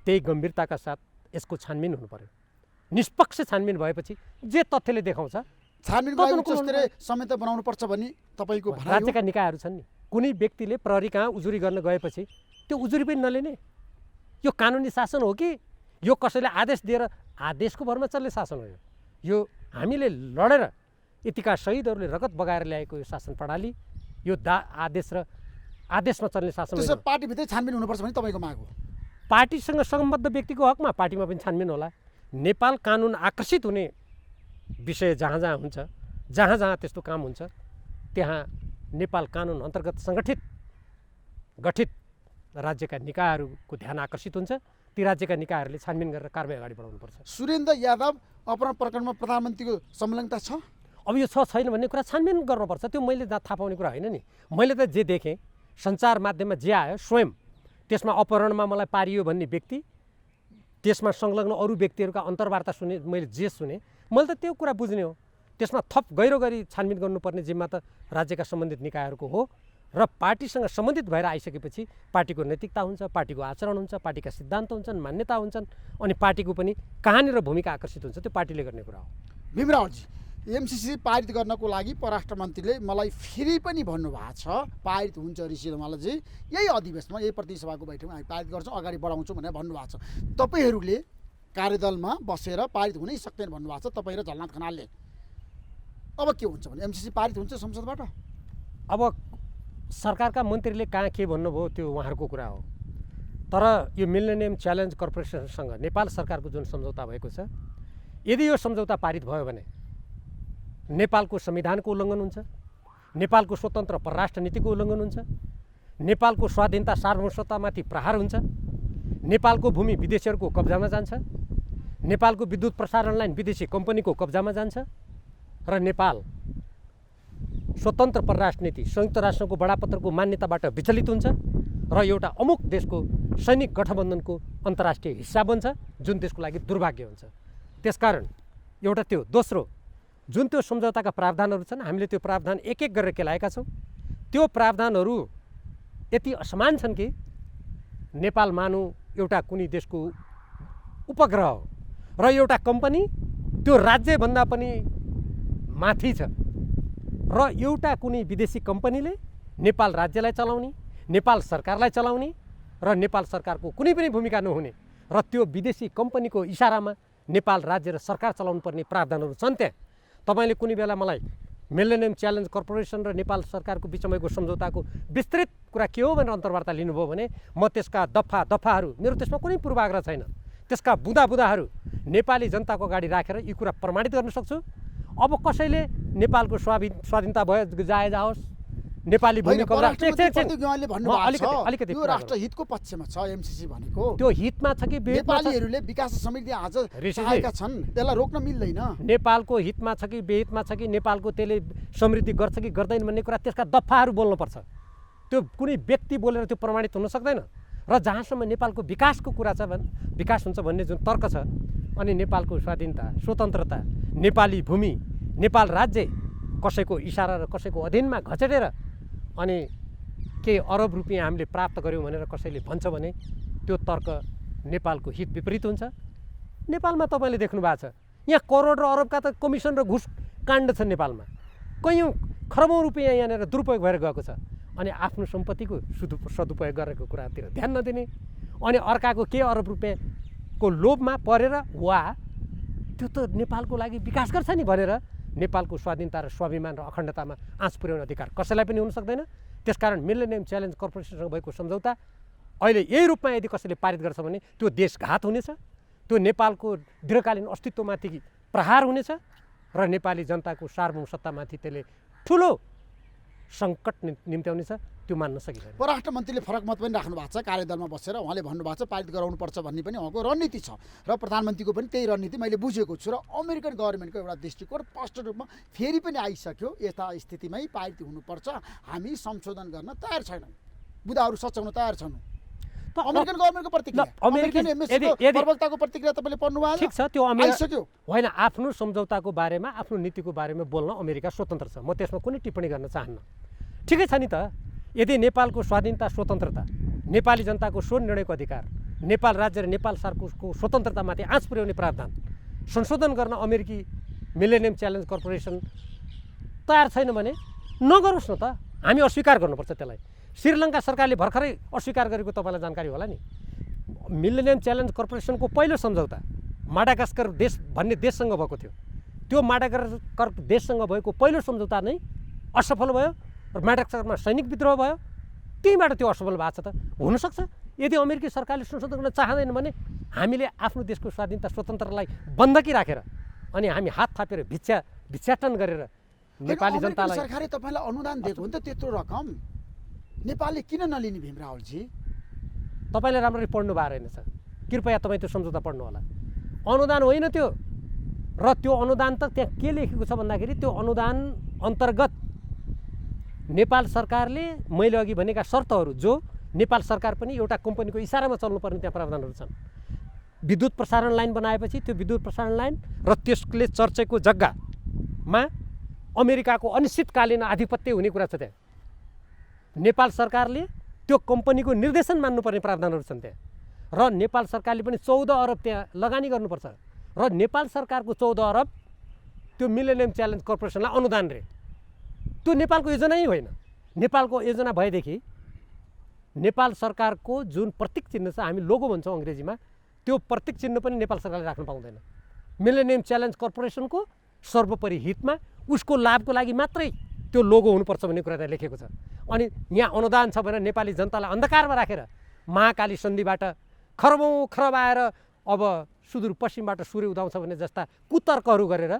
त्यही गम्भीरताका साथ यसको छानबिन हुनु पर्यो। निष्पक्ष छानबिन भएपछि जे तथ्यले देखाउँछ छानबिन संहिता बनाउनुपर्छ भन्ने तपाईँको भनाइ हो? राज्यका निकायहरू छन् नि, कुनै व्यक्तिले प्रहरी कहाँ उजुरी गर्न गएपछि त्यो उजुरी पनि नलिने, यो कानुनी शासन हो कि यो कसैले आदेश दिएर आदेशको भरमा चल्ने शासन हो? यो यो हामीले लडेर यतिका शहीदहरूले रगत बगाएर ल्याएको यो शासन प्रणाली यो आदेशमा चल्ने शासन त्यसो होइन। पार्टीभित्रै छानबिन हुनुपर्छ भने तपाईँको माग हो। पार्टीसँग सम्बद्ध व्यक्तिको हकमा पार्टीमा पनि छानबिन होला। नेपाल कानुन आकर्षित हुने विषय जहाँ जहाँ हुन्छ, जहाँ जहाँ त्यस्तो काम हुन्छ, त्यहाँ नेपाल कानुन अन्तर्गत गठित राज्यका निकायहरूको ध्यान आकर्षित हुन्छ। ती राज्यका निकायहरूले छानबिन गरेर कारबाही अगाडि बढाउनुपर्छ। सुरेन्द्र यादव अपहरण प्रकरणमा प्रधानमन्त्रीको संलग्नता छ? अब यो छ छैन भन्ने कुरा छानबिन गर्नुपर्छ। त्यो मैले थाहा पाउने कुरा होइन नि। मैले त जे देखेँ सञ्चार माध्यममा जे आयो स्वयं त्यसमा अपहरणमा मलाई पारियो भन्ने व्यक्ति, त्यसमा संलग्न अरू व्यक्तिहरूका अन्तर्वार्ता सुने, मैले जे सुने मैले त त्यो कुरा बुझ्ने हो। त्यसमा थप गहिरो गरी छानबिन गर्नुपर्ने जिम्मा त राज्यका सम्बन्धित निकायहरूको हो र पार्टीसँग सम्बन्धित भएर आइसकेपछि पार्टीको नैतिकता हुन्छ, पार्टीको आचरण हुन्छ, पार्टीका सिद्धान्त हुन्छन्, मान्यता हुन्छन्, अनि पार्टीको पनि कहाँनिर भूमिका आकर्षित हुन्छ त्यो पार्टीले गर्ने कुरा हो। भीमरावजी, एमसिसी पारित गर्नको लागि परराष्ट्र मन्त्रीले मलाई फेरि पनि भन्नुभएको छ पारित हुन्छ ऋषिधुमालजी, यही अधिवेशनमा यही प्रतिनिधि सभाको बैठकमा हामी पारित गर्छौँ, अगाडि बढाउँछौँ भनेर भन्नुभएको छ। तपाईँहरूले कार्यदलमा बसेर पारित हुनै सक्दैन भन्नुभएको छ तपाईँ र झलनाथ खनालले। अब के हुन्छ भने एमसिसी पारित हुन्छ संसदबाट? अब सरकारका मन्त्रीले कहाँ के भन्नुभयो त्यो उहाँहरूको कुरा हो। तर यो मिलेनियम च्यालेन्ज कर्पोरेसनसँग नेपाल सरकारको जुन सम्झौता भएको छ, यदि यो सम्झौता पारित भयो भने नेपालको संविधानको उल्लङ्घन हुन्छ, नेपालको स्वतन्त्र परराष्ट्र नीतिको उल्लङ्घन हुन्छ, नेपालको स्वाधीनता सार्वभौमतामाथि प्रहार हुन्छ, नेपालको भूमि विदेशीहरूको कब्जामा जान्छ, नेपालको विद्युत प्रसारण लाइन विदेशी कम्पनीको कब्जामा जान्छ र नेपाल स्वतन्त्र परराष्ट्र नीति संयुक्त राष्ट्रको बडापत्रको मान्यताबाट विचलित हुन्छ र एउटा अमुक देशको सैनिक गठबन्धनको अन्तर्राष्ट्रिय हिस्सा बन्छ, जुन देशको लागि दुर्भाग्य हुन्छ। त्यसकारण एउटा त्यो, दोस्रो जुन त्यो सम्झौताका प्रावधानहरू छन् हामीले त्यो प्रावधान एक एक गरेर केलाएका छौँ। त्यो प्रावधानहरू यति असमान छन् कि नेपाल मानौँ एउटा कुनै देशको उपग्रह हो र एउटा कम्पनी त्यो राज्यभन्दा पनि माथि छ र एउटा कुनै विदेशी कम्पनीले नेपाल राज्यलाई चलाउने, नेपाल सरकारलाई चलाउने र नेपाल सरकारको कुनै पनि भूमिका नहुने र त्यो विदेशी कम्पनीको इसारामा नेपाल राज्य र सरकार चलाउनु पर्ने प्रावधानहरू छन् त्यहाँ। तपाईँले कुनै बेला मलाई मिलेनियम च्यालेन्ज कर्पोरेसन र नेपाल सरकारको बिचमैको सम्झौताको विस्तृत कुरा के हो भनेर अन्तर्वार्ता लिनुभयो भने म त्यसका दफाहरू, मेरो त्यसमा कुनै पूर्वाग्रह छैन, त्यसका बुँदाहरू नेपाली जनताको अगाडि राखेर यी कुरा प्रमाणित गर्न सक्छु। अब कसैले नेपालको स्वाधीनता भयो जायज आओस्, नेपाली भूमि कब्जा, अलिकति यो राष्ट्रहितको पक्षमा छ एमसिसी भनेको। त्यो हितमा छ कि नेपालीहरूले विकास समृद्धि आज चाहेका छन्, त्यसलाई रोक्न मिल्दैन। नेपालको हितमा छ कि बेहितमा छ कि नेपालको त्यसले समृद्धि गर्छ कि गर्दैन भन्ने कुरा त्यसका दफाहरू बोल्नुपर्छ। त्यो कुनै व्यक्ति बोलेर त्यो प्रमाणित हुन सक्दैन। र जहाँसम्म नेपालको विकासको कुरा छ भने विकास हुन्छ भन्ने जुन तर्क छ, अनि नेपालको स्वाधीनता, स्वतन्त्रता, नेपाली भूमि, नेपाल राज्य कसैको इसारा र कसैको अधीनमा घचेटेर अनि केही अरब रुपियाँ हामीले प्राप्त गऱ्यौँ भनेर कसैले भन्छ भने त्यो तर्क नेपालको हित विपरीत हुन्छ। नेपालमा तपाईँले देख्नु भएको छ यहाँ करोड र अरबका त कमिसन र घुस काण्ड छ नेपालमा, कैयौँ खरबौँ रुपियाँ यहाँनिर दुरुपयोग भएर गएको छ। अनि आफ्नो सम्पत्तिको सदुपयोग गरेको कुरातिर ध्यान नदिने, अनि अर्काको के अरब रुपियाँको लोभमा परेर वा त्यो त नेपालको लागि विकास गर्छ नि भनेर नेपालको स्वाधीनता र स्वाभिमान र अखण्डतामा आँच पुर्याउने अधिकार कसैलाई पनि हुन सक्दैन। त्यसकारण मिलेनियम च्यालेन्ज कर्पोरेसनसँग भएको सम्झौता अहिले यही रूपमा यदि कसैले पारित गर्छ भने त्यो देशघात हुनेछ, त्यो नेपालको दीर्घकालीन अस्तित्वमाथि प्रहार हुनेछ र नेपाली जनताको सार्वभौम सत्तामाथि त्यसले ठुलो सङ्कट निम्त्याउनेछ। त्यो मान्न सकिँदैन। परराष्ट्र मन्त्रीले फरक मत पनि राख्नु भएको छ, कार्यदलमा बसेर उहाँले भन्नुभएको छ पारित गराउनुपर्छ भन्ने पनि उहाँको रणनीति छ र प्रधानमन्त्रीको पनि त्यही रणनीति मैले बुझेको छु। र अमेरिकन गभर्मेन्टको एउटा दृष्टिकोण स्पष्ट रूपमा फेरि पनि आइसक्यो, यस्ता स्थितिमै पारित हुनुपर्छ, हामी संशोधन गर्न तयार छैनौँ, बुदाहरू सच्याउन तयार छैनौँ। अमेरिकन गभर्मेन्टको प्रतिक्रिया, प्रवक्ताको प्रतिक्रिया तपाईँले पढ्नु भएको ठिक छ, त्यो आइसक्यो होइन। आफ्नो सम्झौताको बारेमा, आफ्नो नीतिको बारेमा बोल्न अमेरिका स्वतन्त्र छ, म त्यसमा कुनै टिप्पणी गर्न चाहन्न। ठिकै छ नि त। यदि नेपालको स्वाधीनता, स्वतन्त्रता, नेपाली जनताको स्व निर्णयको अधिकार, नेपाल राज्य र नेपाल सरकारको स्वतन्त्रतामाथि आँच पुर्याउने प्रावधान संशोधन गर्न अमेरिकी मिलेनियम च्यालेन्ज कर्पोरेसन तयार छैन भने नगरोस् न त, हामी अस्वीकार गर्नुपर्छ त्यसलाई। श्रीलङ्का सरकारले भर्खरै अस्वीकार गरेको तपाईँलाई जानकारी होला नि। मिलेनियम च्यालेन्ज कर्पोरेसनको पहिलो सम्झौता माडागास्कर देश भन्ने देशसँग भएको थियो। त्यो माडागास्कर देशसँग भएको पहिलो सम्झौता नै असफल भयो र माडागास्करमा सैनिक विद्रोह भयो। त्यहीँबाट त्यो असफल भएको छ त। हुनसक्छ यदि अमेरिकी सरकारले संशोधन गर्न चाहँदैन भने हामीले आफ्नो देशको स्वाधीनता स्वतन्त्रतालाई बन्धकी राखेर अनि हामी हात थापेर भिक्षाटन गरेर नेपाली जनतालाई सरकारले तपाईँलाई अनुदान दिएको हो नि त त्यत्रो रकम, नेपालले किन नलिने भीम रावलजी? तपाईँले राम्ररी पढ्नु भएको रहेनछ, कृपया तपाईँ त्यो सम्झौता पढ्नु होला। अनुदान होइन त्यो, र त्यो अनुदान त त्यहाँ के लेखेको छ भन्दाखेरि त्यो अनुदान अन्तर्गत नेपाल सरकारले मैले अघि भनेका शर्तहरू जो नेपाल सरकार पनि एउटा कम्पनीको इसारामा चल्नुपर्ने त्यहाँ प्रावधानहरू छन्। विद्युत प्रसारण लाइन बनाएपछि त्यो विद्युत प्रसारण लाइन र त्यसले चर्चेको जग्गामा अमेरिकाको अनिश्चितकालीन आधिपत्य हुने कुरा छ। त्यहाँ नेपाल सरकारले त्यो कम्पनीको निर्देशन मान्नुपर्ने प्रावधानहरू छन् त्यहाँ, र नेपाल सरकारले पनि 14 अरब त्यहाँ लगानी गर्नुपर्छ, र नेपाल सरकारको 14 अरब त्यो मिलेनियम च्यालेन्ज कर्पोरेसनलाई अनुदान रे। त्यो नेपालको योजनै होइन। नेपालको योजना भएदेखि नेपाल सरकारको जुन प्रतीक चिन्ह छ, हामी लोगो भन्छौँ अङ्ग्रेजीमा, त्यो प्रतीक चिन्ह पनि नेपाल सरकारले राख्न पाउँदैन। मिलेनियम च्यालेन्ज कर्पोरेसनको सर्वोपरि हितमा उसको लाभको लागि मात्रै त्यो लोगो हुनुपर्छ भन्ने कुरा त्यहाँ लेखेको छ। अनि यहाँ अनुदान छ भनेर नेपाली जनतालाई अन्धकारमा राखेर महाकाली सन्धिबाट खरब आएर अब सुदूरपश्चिमबाट सूर्य उदाउँछ भन्ने जस्ता कुतर्कहरू गरेर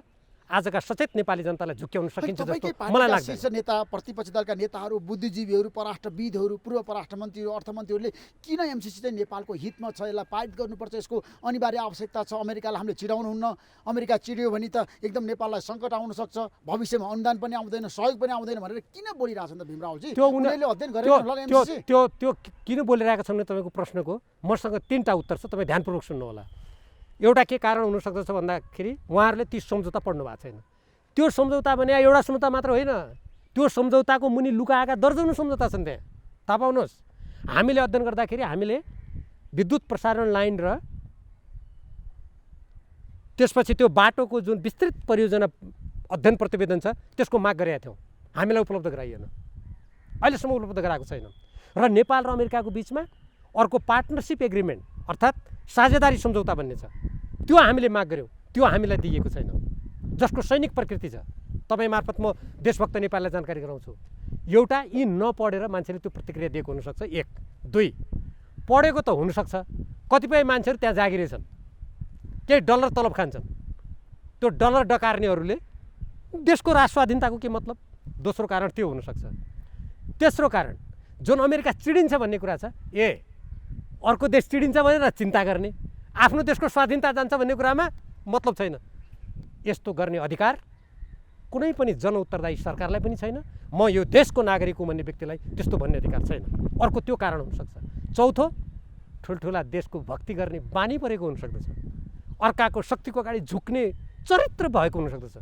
आजका सचेत नेपाली जनतालाई झुक्क्याउन सकिन्छ जस्तो मलाई लाग्छ। शीर्ष नेता, प्रतिपक्षी दलका नेताहरू, बुद्धिजीवीहरू, परराष्ट्रविदहरू, पूर्व परराष्ट्र मन्त्रीहरू, अर्थमन्त्रीहरूले किन एमसिसी चाहिँ नेपालको हितमा छ, यसलाई पारित गर्नुपर्छ, यसको अनिवार्य आवश्यकता छ, अमेरिकालाई हामीले चिडाउनुहुन्न, अमेरिका चिड्यो भने त एकदम नेपाललाई सङ्कट आउन सक्छ, भविष्यमा अनुदान पनि आउँदैन, सहयोग पनि आउँदैन भनेर किन बोलिरहेछन् त भीम रावलजी? त्यो उनीहरूले अध्ययन गरेर होला एमसिसी? त्यो किन बोलिरहेका छन् तपाईँको प्रश्नको मसँग 3टा उत्तर छ, तपाईँ ध्यानपूर्वक सुन्नु होला। एउटा के कारण हुनसक्दछ भन्दाखेरि उहाँहरूले ती सम्झौता पढ्नु भएको छैन। त्यो सम्झौता भने एउटा सम्झौता मात्र होइन, त्यो सम्झौताको मुनि लुकाएका दर्जनौँ सम्झौता छन् त्यहाँ, थाहा पाउनुहोस्। हामीले अध्ययन गर्दाखेरि हामीले विद्युत प्रसारण लाइन र त्यसपछि त्यो बाटोको जुन विस्तृत परियोजना अध्ययन प्रतिवेदन छ त्यसको माग गरेका थियौँ, हामीलाई उपलब्ध गराइएन, अहिलेसम्म उपलब्ध गराएको छैन। र नेपाल र अमेरिकाको बिचमा अर्को पार्टनरसिप एग्रिमेन्ट अर्थात् साझेदारी सम्झौता भन्ने छ, त्यो हामीले माग गऱ्यौँ, त्यो हामीलाई दिइएको छैन, जसको सैनिक प्रकृति छ। तपाईँ मार्फत म देशभक्त नेपाललाई जानकारी गराउँछु। एउटा यी नपढेर मान्छेले त्यो प्रतिक्रिया दिएको हुनसक्छ, 1। 2 पढेको त हुनसक्छ, कतिपय मान्छेहरू त्यहाँ जागिरे छन्, केही डलर तलब खान्छन्, त्यो डलर डकार्नेहरूले देशको राष्ट्र स्वाधीनताको के मतलब? दोस्रो कारण त्यो हुनसक्छ। तेस्रो कारण जुन अमेरिका चिडिन्छ भन्ने कुरा छ, अर्को देश चिडिन्छ भनेर चिन्ता गर्ने, आफ्नो देशको स्वाधीनता जान्छ भन्ने कुरामा मतलब छैन। यस्तो गर्ने अधिकार कुनै पनि जनउत्तरदायी सरकारलाई पनि छैन, म यो देशको नागरिक हुँ भन्ने व्यक्तिलाई त्यस्तो भन्ने अधिकार छैन। अर्को त्यो कारण हुनसक्छ। चौथो, ठुल्ठुला देशको भक्ति गर्ने बानी परेको हुनसक्दछ, अर्काको शक्तिको अगाडि झुक्ने चरित्र भएको हुनसक्दछ,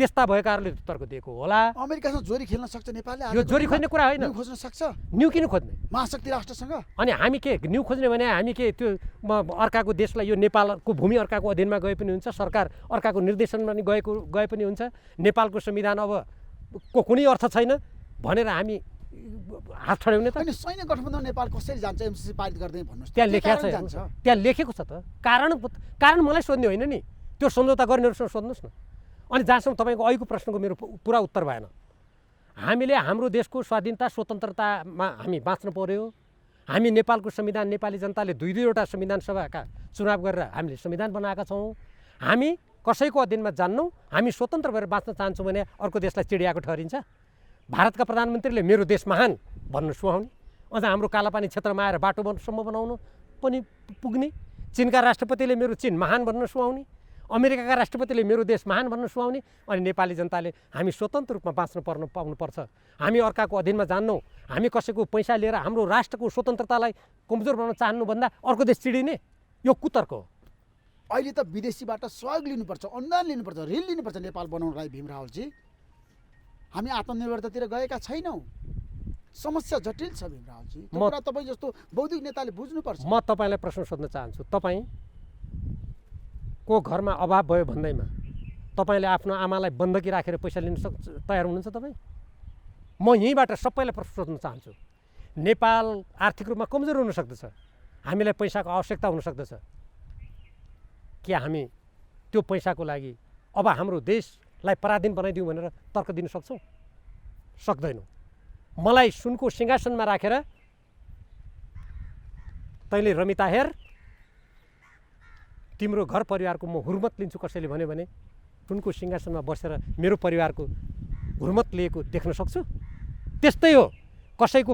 त्यस्ता भएकाहरूले तर्क दिएको होला। अमेरिकासँग जोरी खेल्न सक्छ नेपालले? यो जोरी खोज्ने कुरा होइन, न्यू खोज्न सक्छ, न्यू किन खोज्ने? महाशक्ति राष्ट्रसँग। अनि हामी के न्यू खोज्ने भने हामी के त्यो अर्काको देशलाई यो नेपालको भूमि अर्काको अधीनमा गए पनि हुन्छ, सरकार अर्काको निर्देशनमा पनि गए पनि हुन्छ, नेपालको संविधान अब को कुनै अर्थ छैन भनेर हामी हात ठड्याउने त? अनि सैन्य गठबन्धन नेपाल कसरी जान्छ एमसिसी पारित गर्दै भन्नुहोस्? त्यहाँ लेखेको छ, त्यहाँ लेखेको छ त। कारण मलाई सोध्ने होइन नि, त्यो सम्झौता गर्नेहरूसँग सोध्नुहोस् न। अनि जहाँसम्म तपाईँको अहिलेको प्रश्नको मेरो पुरा उत्तर भएन। हामीले हाम्रो देशको स्वाधीनता स्वतन्त्रतामा हामी बाँच्न पर्यो। हामी नेपालको संविधान नेपाली जनताले 2-2वटा संविधान सभाका चुनाव गरेर हामीले संविधान बनाएका छौँ। हामी कसैको अधीनमा जान्नौँ, हामी स्वतन्त्र भएर बाँच्न चाहन्छौँ भने अर्को देशलाई चिडियाको ठहरिन्छ। भारतका प्रधानमन्त्रीले मेरो देश महान भन्न सुहाउने, अझ हाम्रो कालापानी क्षेत्रमा आएर बाटोसम्म बनाउनु पनि पुग्ने, चीनका राष्ट्रपतिले मेरो चीन महान भन्न सुहाउने, अमेरिकाका राष्ट्रपतिले मेरो देश महान भन्न सुहाउने, अनि नेपाली जनताले हामी स्वतन्त्र रूपमा बाँच्न पाउनुपर्छ, हामी अर्काको अधीनमा जान्नौँ, हामी कसैको पैसा लिएर हाम्रो राष्ट्रको स्वतन्त्रतालाई कमजोर बनाउन चाहनुभन्दा अर्को देश चिडिने, यो कुतर्क हो। अहिले त विदेशीबाट सहयोग लिनुपर्छ, अनुदान लिनुपर्छ, ऋण लिनुपर्छ नेपाल बनाउनलाई भीम रावलजी। हामी आत्मनिर्भरतातिर गएका छैनौँ, समस्या जटिल छ भीम रावलजी। त्यो कुरा तपाईँ जस्तो बौद्धिक नेताले बुझ्नुपर्छ। म तपाईँलाई प्रश्न सोध्न चाहन्छु, तपाईँको घरमा अभाव भयो भन्दैमा तपाईँले आफ्नो आमालाई बन्दकी राखेर पैसा लिन तयार हुनुहुन्छ तपाईँ? म यहीँबाट सबैलाई प्रश्न सोध्न चाहन्छु। नेपाल आर्थिक रूपमा कमजोर हुन सक्दछ, हामीलाई पैसाको आवश्यकता हुन सक्दछ, के हामी त्यो पैसाको लागि अब हाम्रो देशलाई पराधीन बनाइदिउँ भनेर तर्क दिन सक्छौँ? सक्दैनौँ। मलाई सुनको सिंहासनमा राखेर तैँले रमिता हेर, तिम्रो घर परिवारको म हुर्मत लिन्छु कसैले भन्यो भने सुनको सिंहासनमा बसेर मेरो परिवारको हुर्मत लिएको देख्न सक्छु? त्यस्तै हो, कसैको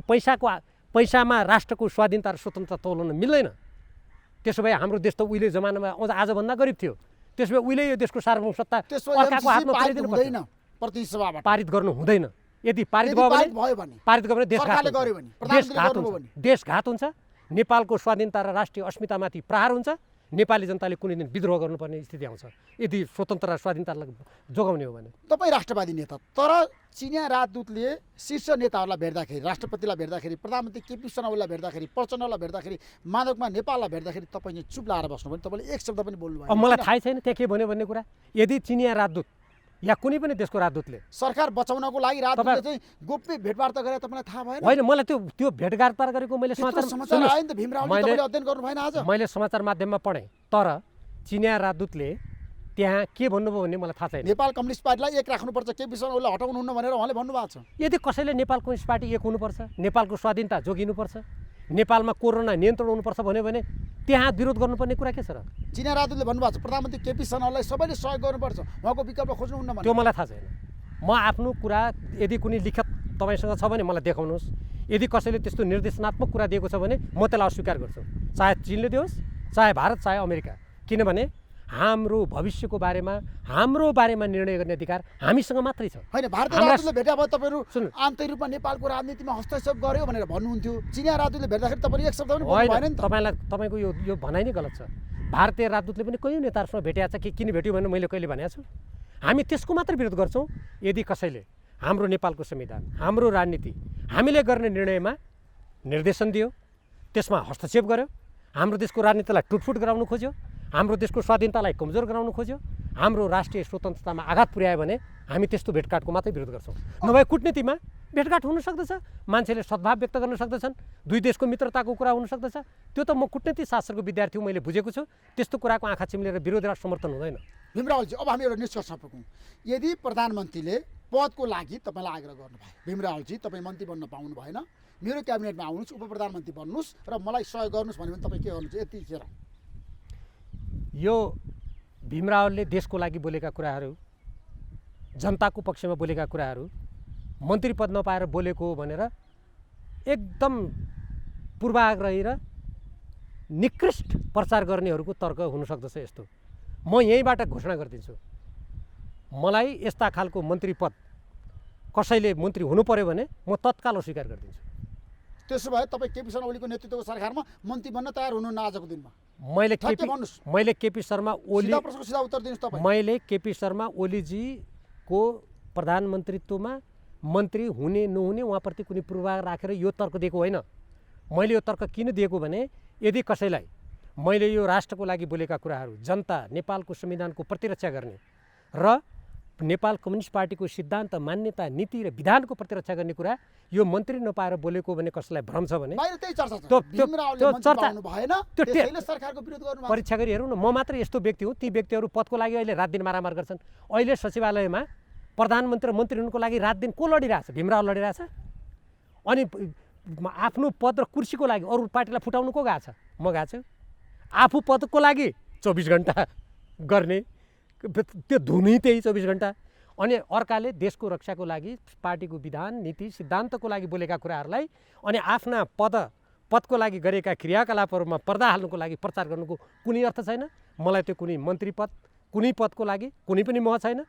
पैसामा राष्ट्रको स्वाधीनता र स्वतन्त्रता तौलन मिल्दैन। त्यसो भए हाम्रो देश त उहिले जमानामा आजभन्दा गरिब थियो। त्यसो भए उहिले यो देशको सार्वभौम सत्ता अर्काको हातमा हुँदैन, प्रतिनिधिसभाबाट पारित गर्नु हुँदैन। यदि पारित भयो भने देशघात हुन्छ, नेपालको स्वाधीनता र राष्ट्रिय अस्मितामाथि प्रहार हुन्छ, नेपाली जनताले कुनै दिन विद्रोह गर्नुपर्ने स्थिति आउँछ यदि स्वतन्त्र र स्वाधीनतालाई जोगाउने हो भने। तपाईँ राष्ट्रवादी नेता, तर चिनिया राजदूतले शीर्ष नेताहरूलाई भेट्दाखेरि, राष्ट्रपतिलाई भेट्दाखेरि, प्रधानमन्त्री केपी शर्मा ओलीलाई भेट्दाखेरि, प्रचण्डलाई भेट्दाखेरि, माधवमा नेपाललाई भेट्दाखेरि तपाईँ चाहिँ चुप लाएर बस्नु भने तपाईँले एक शब्द पनि बोल्नु भयो। मलाई थाहै छैन त्यहाँ के भन्यो भन्ने कुरा। यदि चिनिया राजदूत या कुनै पनि देशको राजदूतले सरकार बचाउनको लागि राजदूतले चाहिँ गोप्य भेटवार्ता गरे तपाईँलाई थाहा भएन? होइन, मलाई त्यो भेटवार्ता गरेको मैले समाचार आयो नि त, भीमरावले अध्ययन गर्नु भएन आज? मैले समाचार माध्यममा पढेँ, तर चिनिया राजदूतले त्यहाँ के भन्नुभयो भन्ने मलाई थाहा छैन। नेपाल कम्युनिस्ट पार्टीलाई एक राख्नुपर्छ, केपी शर्मा ओलीलाई हटाउनुहुन्न भनेर उहाँले भन्नुभएको छ। यदि कसैले नेपाल कम्युनिस्ट पार्टी एक हुनुपर्छ, नेपालको स्वाधीनता जोगिनुपर्छ, नेपालमा कोरोना नियन्त्रण हुनुपर्छ भन्यो भने त्यहाँ विरोध गर्नुपर्ने कुरा के छ र? चिनिया राजदूतले भन्नुभएको छ प्रधानमन्त्री केपी शर्मालाई सबैले सहयोग गर्नुपर्छ, उहाँको विकल्प खोज्नुहुन्न भने। त्यो मलाई थाहा छैन। म आफ्नो कुरा यदि कुनै लिखत तपाईँसँग छ भने मलाई देखाउनुहोस्। यदि कसैले त्यस्तो निर्देशनात्मक कुरा दिएको छ भने म त्यसलाई अस्वीकार गर्छु, चाहे चीनले दियोस्, चाहे भारत, चाहे अमेरिका। किनभने हाम्रो भविष्यको बारेमा, हाम्रो बारेमा निर्णय गर्ने अधिकार हामीसँग मात्रै छ। होइन, भारतीय राजदूतले भेट्दा भए तपाईँहरू आन्तरिक रूपमा नेपालको राजनीतिमा हस्तक्षेप गर्यो भनेर भन्नुहुन्थ्यो। चिनिया राजदूतले भेट्दाखेरि तपाईँले एक शब्द पनि बोल्नु भएन नि त। तपाईँको यो भनाइ नै गलत छ। भारतीय राजदूतले पनि कयौँ नेताहरूसँग भेटेको छ कि किन भेट्यो भने मैले कहिले भनेको छु? हामी त्यसको मात्र विरोध गर्छौँ यदि कसैले हाम्रो नेपालको संविधान, हाम्रो राजनीति, हामीले गर्ने निर्णयमा निर्देशन दियो, त्यसमा हस्तक्षेप गर्यो, हाम्रो देशको राजनीतिलाई टुटफुट गराउनु खोज्यो, हाम्रो देशको स्वाधीनतालाई कमजोर गराउनु खोज्यो, हाम्रो राष्ट्रिय स्वतन्त्रतामा आघात पुर्यायो भने हामी त्यस्तो भेटघाटको मात्रै विरोध गर्छौँ। नभए कुटनीतिमा भेटघाट हुन सक्दछ, मान्छेले सद्भाव व्यक्त गर्न सक्दछन्, दुई देशको मित्रताको कुरा हुन सक्दछ। त्यो त म कुटनीति शास्त्रको विद्यार्थी मैले बुझेको छु। त्यस्तो कुराको आँखा चिम्लेर विरोध र समर्थन हुँदैन। भीमरावजी, अब हामी एउटा निष्कर्षमा पुगौँ। यदि प्रधानमन्त्रीले पदको लागि तपाईँलाई आग्रह गर्नुभयो, भीमरावजी तपाईँ मन्त्री बन्न पाउनु भएन, मेरो क्याबिनेटमा आउनुहोस्, उप प्रधानमन्त्री बन्नुहोस् र मलाई सहयोग गर्नुहोस् भन्यो भने तपाईँ के गर्नुहुन्छ यतिखेर? यो भीमरावले देशको लागि बोलेका कुराहरू, जनताको पक्षमा बोलेका कुराहरू मन्त्री पद नपाएर बोलेको हो भनेर एकदम पूर्वाग्रही र निकृष्ट प्रचार गर्नेहरूको तर्क हुन सक्दछ। यस्तो म यहीँबाट घोषणा गरिदिन्छु, मलाई यस्ता खालको मन्त्री पद कसैले मन्त्री हुनु पर्यो भने म तत्काल अस्वीकार गरिदिन्छु। त्यसो भए तपाईँ केपी शर्मा ओलीको नेतृत्वको सरकारमा मन्त्री बन्न तयार हुनुहुन्न आजको दिनमा? मैले केपी शर्मा ओली सिधा उत्तर दिनुहोस् तपाईँ। मैले केपी शर्मा ओलीजीको प्रधानमन्त्रीत्वमा मन्त्री हुने नहुने उहाँप्रति कुनै पूर्वाग्रह राखेर यो तर्क दिएको होइन। मैले यो तर्क किन दिएको भने यदि कसैलाई मैले यो राष्ट्रको लागि बोलेका कुराहरू, जनता, नेपालको संविधानको प्रतिरक्षा गर्ने र नेपाल कम्युनिस्ट पार्टीको सिद्धान्त, मान्यता, नीति र विधानको प्रतिरक्षा गर्ने कुरा यो मन्त्री नपाएर बोलेको भने कसैलाई भ्रम छ भने परीक्षा गरी हेरौँ न। म मात्र यस्तो व्यक्ति हुँ, ती व्यक्तिहरू पदको लागि अहिले रात दिन मारामार गर्छन्। अहिले सचिवालयमा प्रधानमन्त्री र मन्त्री हुनुको लागि रात दिन को लडिरहेछ? भीमराव लडिरहेछ। अनि आफ्नो पद र कुर्सीको लागि अरू पार्टीलाई फुटाउनु को गएको छ? म गएको छु। आफू पदको लागि 24 घन्टा गर्ने, त्यो धुनै त्यही 24 घन्टा। अनि अर्काले देशको रक्षाको लागि, पार्टीको विधान, नीति, सिद्धान्तको लागि बोलेका कुराहरूलाई अनि आफ्ना पदको लागि गरेका क्रियाकलापहरूमा पर्दा हाल्नुको लागि प्रचार गर्नुको कुनै अर्थ छैन। मलाई त्यो कुनै मन्त्री पद, कुनै पदको लागि कुनै पनि मोह छैन।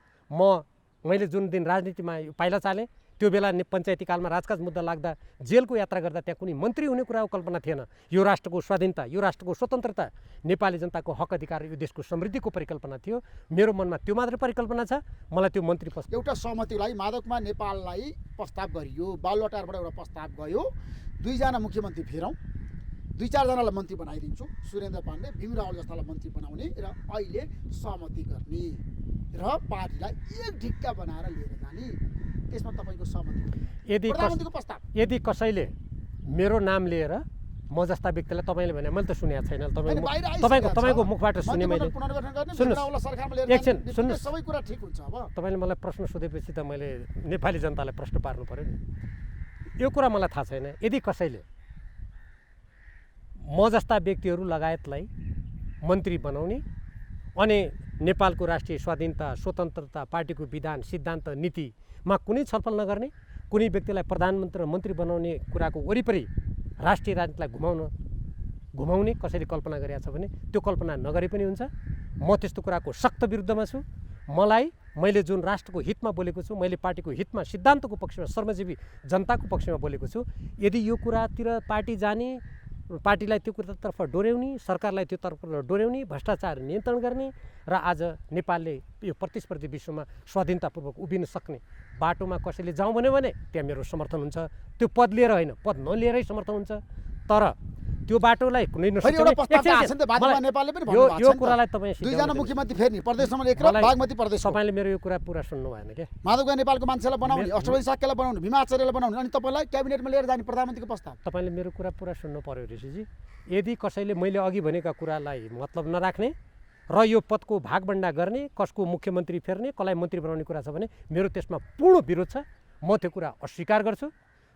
मैले जुन दिन राजनीतिमा पाइला चालेँ त्यो बेला पञ्चायती कालमा राजकाज मुद्दा लाग्दा जेलको यात्रा गर्दा त्यहाँ कुनै मन्त्री हुने कुराको कल्पना थिएन। यो राष्ट्रको स्वाधीनता, यो राष्ट्रको स्वतन्त्रता, नेपाली जनताको हक अधिकार, यो देशको समृद्धिको परिकल्पना थियो। मेरो मनमा त्यो मात्र परिकल्पना छ। मलाई त्यो मन्त्री पद एउटा सहमतिको लागि माधवमा नेपाललाई प्रस्ताव गरियो, बालुवाटारबाट एउटा प्रस्ताव गयो, 2 जना मुख्यमन्त्री फेरौँ, 2-4 जनालाई मन्त्री बनाइदिन्छु, सुरेन्द्र पाण्डे, भीमराव जस्तालाई मन्त्री बनाउने र अहिले सहमति गर्ने र पार्टीलाई एक ढिक्का बनाएर लिएर जाने, त्यसमा तपाईँको सहमति? यदि कसैले मेरो नाम लिएर म जस्ता व्यक्तिलाई तपाईँले भने मैले त सुनेको छैन होइन, तपाईँ बाहिर आइसकेको छ। तपाईँको मुखबाट सुने मैले मन्त्रीमण्डल पुनर्गठन गर्ने, सुन्नुहोस्, फेरि सरकारमा लिएर एकछिन जाने, सुन्नुहोस्। सबै कुरा ठिक हुन्छ अब। तपाईँले मलाई प्रश्न सोधेपछि त मैले नेपाली जनतालाई प्रश्न पार्नु पऱ्यो नि। यो कुरा मलाई थाहा छैन यदि कसैले म जस्ता व्यक्तिहरू लगायतलाई मन्त्री बनाउने अनि नेपालको राष्ट्रिय स्वाधीनता स्वतन्त्रता पार्टीको विधान सिद्धान्त नीतिमा कुनै छलफल नगर्ने, कुनै व्यक्तिलाई प्रधानमन्त्री र मन्त्री बनाउने कुराको वरिपरि राष्ट्रिय राजनीतिलाई घुमाउने कसैले कल्पना गरेको छ भने त्यो कल्पना नगरे पनि हुन्छ। म त्यस्तो कुराको सख्त विरुद्धमा छु। मैले जुन राष्ट्रको हितमा बोलेको छु, मैले पार्टीको हितमा सिद्धान्तको पक्षमा श्रमजीवी जनताको पक्षमा बोलेको छु। यदि यो कुरातिर पार्टी जाने, पार्टीलाई त्यो कुरातर्फ डोर्याउने, सरकारलाई त्यो तर्फ डोर्याउने, भ्रष्टाचार नियन्त्रण गर्ने र आज नेपालले यो प्रतिस्पर्धी विश्वमा स्वाधीनतापूर्वक उभिन सक्ने बाटोमा कसैले जाउँ भन्यो भने त्यहाँ मेरो समर्थन हुन्छ। त्यो पद लिएर होइन, पद नलिएरै समर्थन हुन्छ। तर त्यो बाटोलाई कुनै एउटा प्रस्ताव त आएको छ नि त, बाजुमा नेपालले पनि भन्नुभएको छ नि यो त। कुरालाई तपाईँ दुईजना मुख्यमन्त्री फेर्ने, प्रदेश नम्बर 1 र बागमती प्रदेश। तपाईँले मेरो यो कुरा पुरा सुन्नु भएन क्या। माधव नेपालको मान्छेलाई बनाउने, अष्टबन्धी शाक्यलाई बनाउने, भीमा आचार्यलाई बनाउने, अनि तपाईँलाई क्याबिनेटमा लिएर जाने प्रधानमन्त्रीको प्रस्ताव। तपाईँले मेरो कुरा पुरा सुन्नु पर्यो ऋषिजी। यदि कसैले मैले अघि भनेका कुरालाई मतलब नराख्ने र यो पदको भागभण्डा गर्ने, कसको मुख्यमन्त्री फेर्ने, कसलाई मन्त्री बनाउने कुरा छ भने मेरो त्यसमा पूर्ण विरोध छ। म त्यो कुरा अस्वीकार गर्छु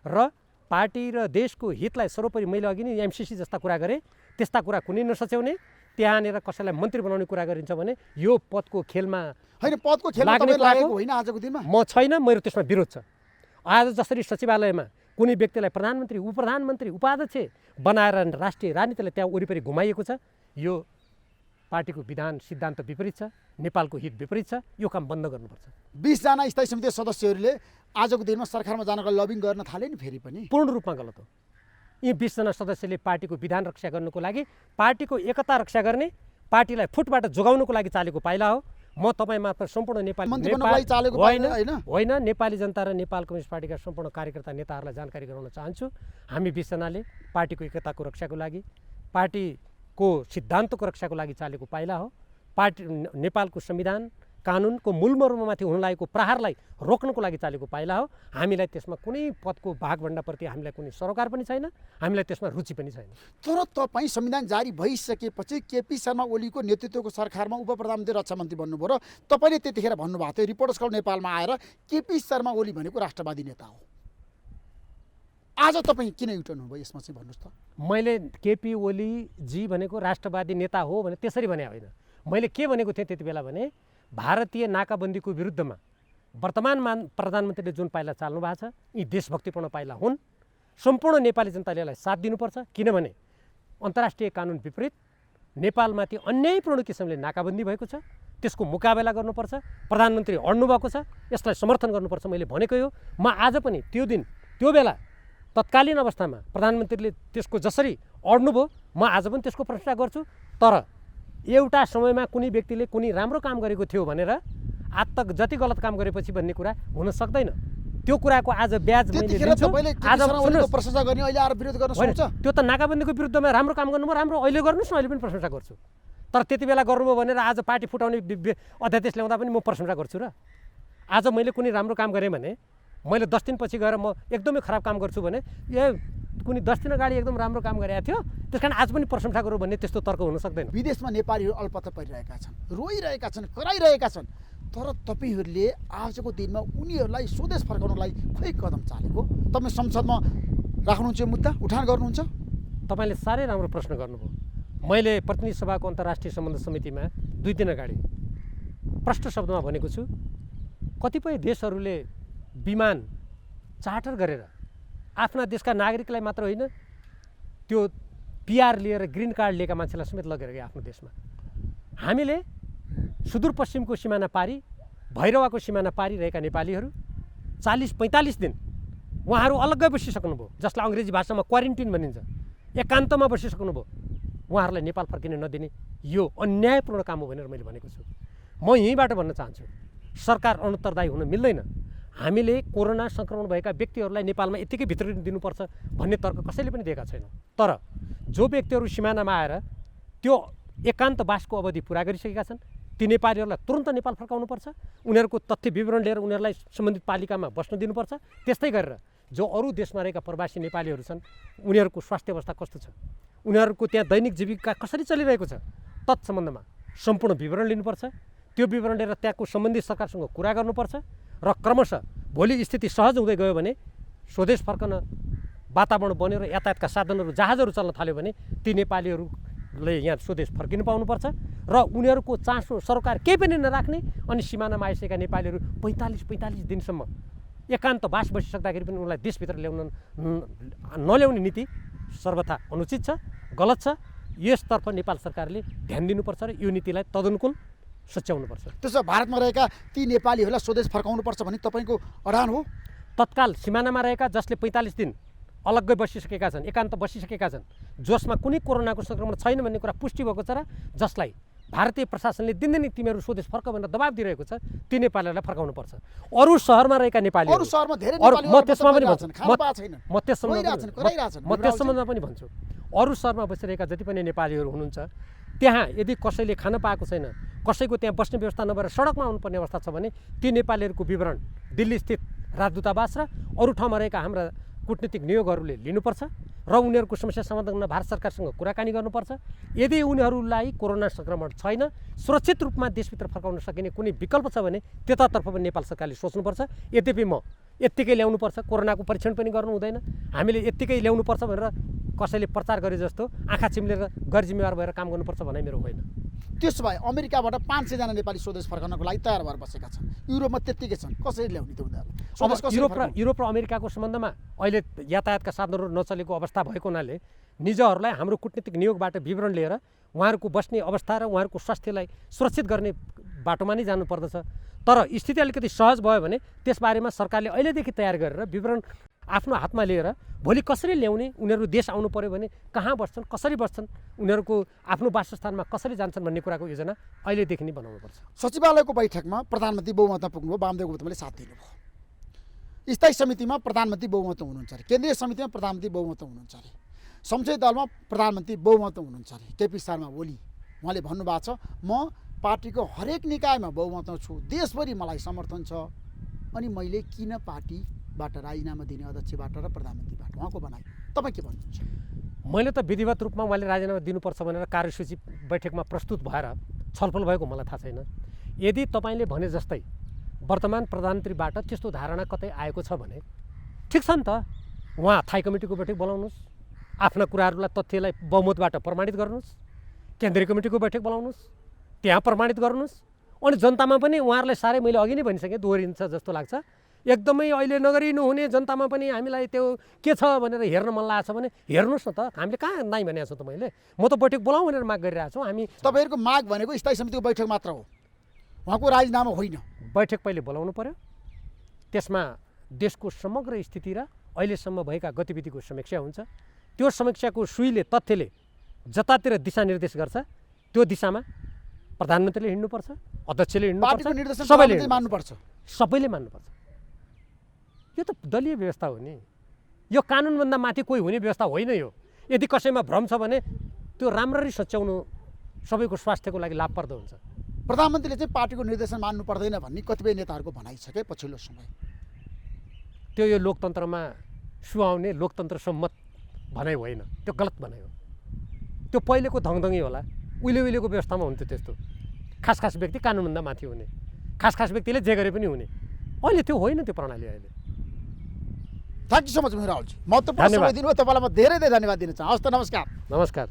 र पार्टी र देशको हितलाई सर्वोपरि मैले अघि नै एमसिसी जस्ता कुरा गरेँ, त्यस्ता कुरा कुनै नसच्याउने। त्यहाँनिर कसैलाई मन्त्री बनाउने कुरा गरिन्छ भने यो पदको खेलमा होइन, पदको खेलमा लाग्ने तपाईँ लागेको कुराको होइन आजको दिनमा। म छैन, मेरो त्यसमा विरोध छ। आज जसरी सचिवालयमा कुनै व्यक्तिलाई प्रधानमन्त्री, उपप्रधानमन्त्री, उपाध्यक्ष बनाएर राष्ट्रिय राजनीतिलाई त्यहाँ वरिपरि घुमाइएको छ, यो पार्टीको विधान सिद्धान्त विपरीत छ, नेपालको हित विपरीत छ। यो काम बन्द गर्नुपर्छ। 20 जना स्थायी समिति सदस्यहरूले आजको दिनमा सरकारमा जानको लबिङ गर्न थाले नि फेरि पनि। पूर्ण रूपमा गलत हो। यी 20 जना सदस्यले पार्टीको विधान रक्षा गर्नुको लागि, पार्टीको एकता रक्षा गर्ने, पार्टीलाई फुटबाट जोगाउनुको लागि चालेको पाइला हो। म तपाईँ मात्र सम्पूर्ण नेपाली मन्त्री बन्नको लागि चालेको पाइला होइन? नेपाली जनता र नेपाल कम्युनिस्ट पार्टीका सम्पूर्ण कार्यकर्ता नेताहरूलाई जानकारी गराउन चाहन्छु। हामी 20 जनाले पार्टीको एकताको रक्षाको लागि, पार्टीको सिद्धान्तको रक्षाको लागि चालेको पाइला हो। पार्टी नेपालको संविधान कानुनको मूलमर्ममाथि हुन लागेको प्रहारलाई रोक्नको लागि चालेको पाइला हो। हामीलाई त्यसमा कुनै पदको भागभण्डाप्रति हामीलाई कुनै सरोकार पनि छैन, हामीलाई त्यसमा रुचि पनि छैन। तर तपाईँ संविधान जारी भइसकेपछि केपी शर्मा ओलीको नेतृत्वको सरकारमा उप प्रधानमन्त्री रक्षा मन्त्री बन्नुभयो र तपाईँले त्यतिखेर भन्नुभएको थियो रिपोर्टर्स क्लब नेपालमा आएर केपी शर्मा ओली भनेको राष्ट्रवादी नेता हो। आज तपाईँ किन युटर्न हुनुभयो यसमा चाहिँ भन्नुहोस् त। मैले केपी ओलीजी भनेको राष्ट्रवादी नेता हो भने त्यसरी भने होइन। मैले के भनेको थिएँ त्यति बेला भने भारतीय नाकाबन्दीको विरुद्धमा वर्तमान प्रधानमन्त्रीले जुन पाइला चाल्नु भएको छ, यी देशभक्तिपूर्ण पाइला हुन्। सम्पूर्ण नेपाली जनताले यसलाई साथ दिनुपर्छ, किनभने अन्तर्राष्ट्रिय कानुन विपरीत नेपालमाथि अन्यायपूर्ण किसिमले नाकाबन्दी भएको छ, त्यसको मुकाबला गर्नुपर्छ। प्रधानमन्त्री अड्नु भएको छ, यसलाई समर्थन गर्नुपर्छ मैले भनेकै हो। म आज पनि त्यो दिन त्यो बेला तत्कालीन अवस्थामा प्रधानमन्त्रीले त्यसको जसरी अड्नुभयो म आज पनि त्यसको प्रशंसा गर्छु। तर एउटा समयमा कुनै व्यक्तिले कुनै राम्रो काम गरेको थियो भनेर आज तक जति गलत काम गरेपछि भन्ने कुरा हुन सक्दैन। त्यो कुराको आज ब्याज मैले लिन्छु। आज प्रशंसा गर्ने अहिले आएर विरोध गर्न सक्छ। त्यो त नाकाबन्दीको विरुद्धमा राम्रो काम गर्नुभयो, राम्रो अहिले गर्नुहोस् न, अहिले पनि प्रशंसा गर्छु। तर त्यति बेला गर्नुभयो भनेर आज पार्टी फुटाउने अध्यादेश ल्याउँदा पनि म प्रशंसा गर्छु। र आज मैले कुनै राम्रो काम गरेँ भने मैले 10 दिनपछि गएर म एकदमै खराब काम गर्छु भने कुनै 10 दिन अगाडि एकदम राम्रो काम गरेको थियो त्यस कारण आज पनि प्रशंसा गरौँ भन्ने त्यस्तो तर्क हुन सक्दैन। विदेशमा नेपालीहरू अल्पत्ता परिरहेका छन्, रोइरहेका छन्, कराइरहेका छन्। तर तपाईँहरूले आजको दिनमा उनीहरूलाई स्वदेश फर्काउनलाई खोइ कदम चालेको। तपाईँ संसदमा राख्नुहुन्छ यो मुद्दा, उठान गर्नुहुन्छ? तपाईँले साह्रै राम्रो प्रश्न गर्नुभयो। मैले प्रतिनिधि सभाको अन्तर्राष्ट्रिय सम्बन्ध समितिमा 2 दिन अगाडि प्रष्ट शब्दमा भनेको छु, कतिपय देशहरूले विमान चार्टर गरेर आफ्ना देशका नागरिकलाई मात्र होइन, त्यो पिआर लिएर ग्रिन कार्ड लिएका मान्छेलाई समेत लगेर गए आफ्नो देशमा। हामीले सुदूरपश्चिमको सिमाना पारी, भैरवाको सिमाना पारी रहेका नेपालीहरू 40-45 दिन उहाँहरू अलग्गै बसिसक्नुभयो, जसलाई अङ्ग्रेजी भाषामा क्वारेन्टिन भनिन्छ, एकान्तमा बसिसक्नुभयो। उहाँहरूलाई नेपाल फर्किन नदिने यो अन्यायपूर्ण काम हो भनेर मैले भनेको छु। म यहीँबाट भन्न चाहन्छु, सरकार अनुत्तरदायी हुन मिल्दैन। हामीले कोरोना सङ्क्रमण भएका व्यक्तिहरूलाई नेपालमा यत्तिकै भित्र दिनुपर्छ भन्ने तर्क कसैले पनि दिएका छैनौँ। तर जो व्यक्तिहरू सिमानामा आएर त्यो एकान्तवासको अवधि पुरा गरिसकेका छन् ती नेपालीहरूलाई तुरन्त नेपाल फर्काउनुपर्छ। उनीहरूको तथ्य विवरण लिएर उनीहरूलाई सम्बन्धित पालिकामा बस्न दिनुपर्छ। त्यस्तै गरेर जो अरू देशमा रहेका प्रवासी नेपालीहरू छन् उनीहरूको स्वास्थ्य अवस्था कस्तो छ, उनीहरूको त्यहाँ दैनिक जीविका कसरी चलिरहेको छ, तत्सम्बन्धमा सम्पूर्ण विवरण लिनुपर्छ। त्यो विवरण लिएर त्यहाँको सम्बन्धित सरकारसँग कुरा गर्नुपर्छ र क्रमशः भोलि स्थिति सहज हुँदै गयो भने स्वदेश फर्कन वातावरण बन्यो र यातायातका साधनहरू जहाजहरू चल्न थाल्यो भने ती नेपालीहरूले यहाँ स्वदेश फर्किनु पाउनुपर्छ र उनीहरूको चासो सरकार केही पनि नराख्ने अनि सिमानामा आइसकेका नेपालीहरू 45 दिनसम्म एकान्त बास बसिसक्दाखेरि पनि उनलाई देशभित्र नल्याउने नीति सर्वथा अनुचित छ, गलत छ। यसतर्फ नेपाल सरकारले ध्यान दिनुपर्छ र यो नीतिलाई तदनुकूल सच्याउनुपर्छ। त्यसो भारतमा रहेका ती नेपालीहरूलाई स्वदेश फर्काउनुपर्छ भन्ने तपाईँको अडान हो? तत्काल सिमानामा रहेका जसले 45 दिन अलग्गै बसिसकेका छन्, एकान्त बसिसकेका छन्, जसमा कुनै कोरोनाको सङ्क्रमण छैन भन्ने कुरा पुष्टि भएको छ र जसलाई भारतीय प्रशासनले दिनदिनै तिमीहरू स्वदेश फर्क भनेर दबाब दिइरहेको छ, ती नेपालीहरूलाई फर्काउनुपर्छ। अरू सहरमा रहेका नेपालीहरू, अरू सहरमा धेरै म त्यसमा पनि भन्छु, खानु पाएको छैन, म त्यस सम्बन्धमा पनि भन्छु, अरू सहरमा बसिरहेका जति पनि नेपालीहरू हुनुहुन्छ त्यहाँ यदि कसैले खान पाएको छैन, कसैको त्यहाँ बस्ने व्यवस्था नभएर सडकमा आउनुपर्ने अवस्था छ भने ती नेपालीहरूको विवरण दिल्ली स्थित राजदूतावास र अरू ठाउँमा रहेका हाम्रा कूटनीतिक नियोगहरूले लिनुपर्छ र उनीहरूको समस्या समाधान गर्न भारत सरकारसँग कुराकानी गर्नुपर्छ। यदि उनीहरूलाई कोरोना सङ्क्रमण छैन, सुरक्षित रूपमा देशभित्र फर्काउन सकिने कुनै विकल्प छ भने त्यतातर्फ पनि नेपाल सरकारले सोच्नुपर्छ। यद्यपि म यत्तिकै ल्याउनुपर्छ, कोरोनाको परीक्षण पनि गर्नु हुँदैन, हामीले यत्तिकै ल्याउनुपर्छ भनेर कसैले प्रचार गरे जस्तो आँखा चिम्लेर गैर जिम्मेवार भएर काम गर्नुपर्छ भनाइ मेरो होइन। त्यसो भए अमेरिकाबाट 500 जना नेपाली स्वदेश फर्काउनको लागि तयार भएर बसेका छन्, युरोपमा त्यत्तिकै छन्, कसरी ल्याउने त उनीहरू? युरोप र अमेरिकाको सम्बन्धमा अहिले यातायातका साधनहरू नचलेको अवस्था भएको हुनाले निजहरूलाई हाम्रो कूटनीतिक नियोगबाट विवरण लिएर उहाँहरूको बस्ने अवस्था र उहाँहरूको स्वास्थ्यलाई सुरक्षित गर्ने बाटोमा नै जानुपर्दछ। तर स्थिति अलिकति सहज भयो भने त्यसबारेमा सरकारले अहिलेदेखि तयार गरेर विवरण आफ्नो हातमा लिएर भोलि कसरी ल्याउने, उनीहरू देश आउनु पर्यो भने कहाँ बस्छन्, कसरी बस्छन्, उनीहरूको आफ्नो वासस्थानमा कसरी जान्छन् भन्ने कुराको योजना अहिलेदेखि नै बनाउनुपर्छ। सचिवालयको बैठकमा प्रधानमन्त्री बहुमतमा पुग्नुभयो, वामदेव गौतमले साथ दिनुभयो। स्थायी समितिमा प्रधानमन्त्री बहुमत हुनुहुन्छ अरे, केन्द्रीय समितिमा प्रधानमन्त्री बहुमत हुनुहुन्छ अरे, संसदीय दलमा प्रधानमन्त्री बहुमत हुनुहुन्छ अरे। केपी शर्मा ओली उहाँले भन्नुभएको छ म पार्टीको हरेक निकायमा बहुमत छु, देशभरि मलाई समर्थन छ, अनि मैले किन पार्टीबाट राजीनामा दिने अध्यक्षबाट र प्रधानमन्त्रीबाट, उहाँको भनाइ। तपाईँ के भन्नुहुन्छ? मैले त विधिवत रूपमा उहाँले राजीनामा दिनुपर्छ भनेर कार्यसूची बैठकमा प्रस्तुत भएर छलफल भएको मलाई थाहा छैन। यदि तपाईँले भने जस्तै वर्तमान प्रधानमन्त्रीबाट त्यस्तो धारणा कतै आएको छ भने ठिक छ नि त, उहाँ थाई कमिटीको बैठक बोलाउनुहोस्, आफ्ना कुराहरूलाई तथ्यलाई बहुमतबाट प्रमाणित गर्नुहोस्, केन्द्रीय कमिटीको बैठक बोलाउनुहोस्, त्यहाँ प्रमाणित गर्नुहोस्, अनि जनतामा पनि उहाँहरूलाई साह्रै मैले अघि नै भनिसकेँ, दोहोरिन्छ जस्तो लाग्छ, एकदमै अहिले नगरी नहुने जनतामा पनि हामीलाई त्यो के छ भनेर हेर्न मन लागेको छ भने हेर्नुहोस् न त, हामीले कहाँ नाइ भनेको छु त, मैले म त बैठक बोलाउँ भनेर माग गरिरहेको छु। हामी तपाईँहरूको माग भनेको स्थायी समितिको बैठक मात्र हो, उहाँको राजीनामा होइन। बैठक पहिले बोलाउनु पर्यो, त्यसमा देशको समग्र स्थिति र अहिलेसम्म भएका गतिविधिको समीक्षा हुन्छ। त्यो समीक्षाको सुईले, तथ्यले जतातिर दिशानिर्देश गर्छ त्यो दिशामा प्रधानमन्त्रीले हिँड्नुपर्छ, अध्यक्षले हिँड्नुपर्छ, सबैले मान्नुपर्छ। यो त दलीय व्यवस्था हो नि, यो कानुनभन्दा माथि कोही हुने व्यवस्था होइन यो। यदि कसैमा भ्रम छ भने त्यो राम्ररी सच्याउनु सबैको स्वास्थ्यको लागि लाभप्रद हुन्छ। प्रधानमन्त्रीले चाहिँ पार्टीको निर्देशन मान्नु पर्दैन भन्ने कतिपय नेताहरूको भनाइ छ के पछिल्लो समय। त्यो यो लोकतन्त्रमा सुहाउने लोकतन्त्र सम्मत भनाइ होइन, त्यो गलत भनाइ हो। त्यो पहिलेको धङधङी होला, उहिलेको व्यवस्थामा हुन्थ्यो त्यस्तो, खास व्यक्ति कानुनभन्दा माथि हुने, खास व्यक्तिले जे गरे पनि हुने। अहिले त्यो होइन त्यो प्रणाली। अहिले thank you so much Rahulji, महत्त्वपूर्ण समय दिनुभयो, तपाईँलाई म धेरै धन्यवाद दिन चाहन्छु। हस् त, नमस्कार।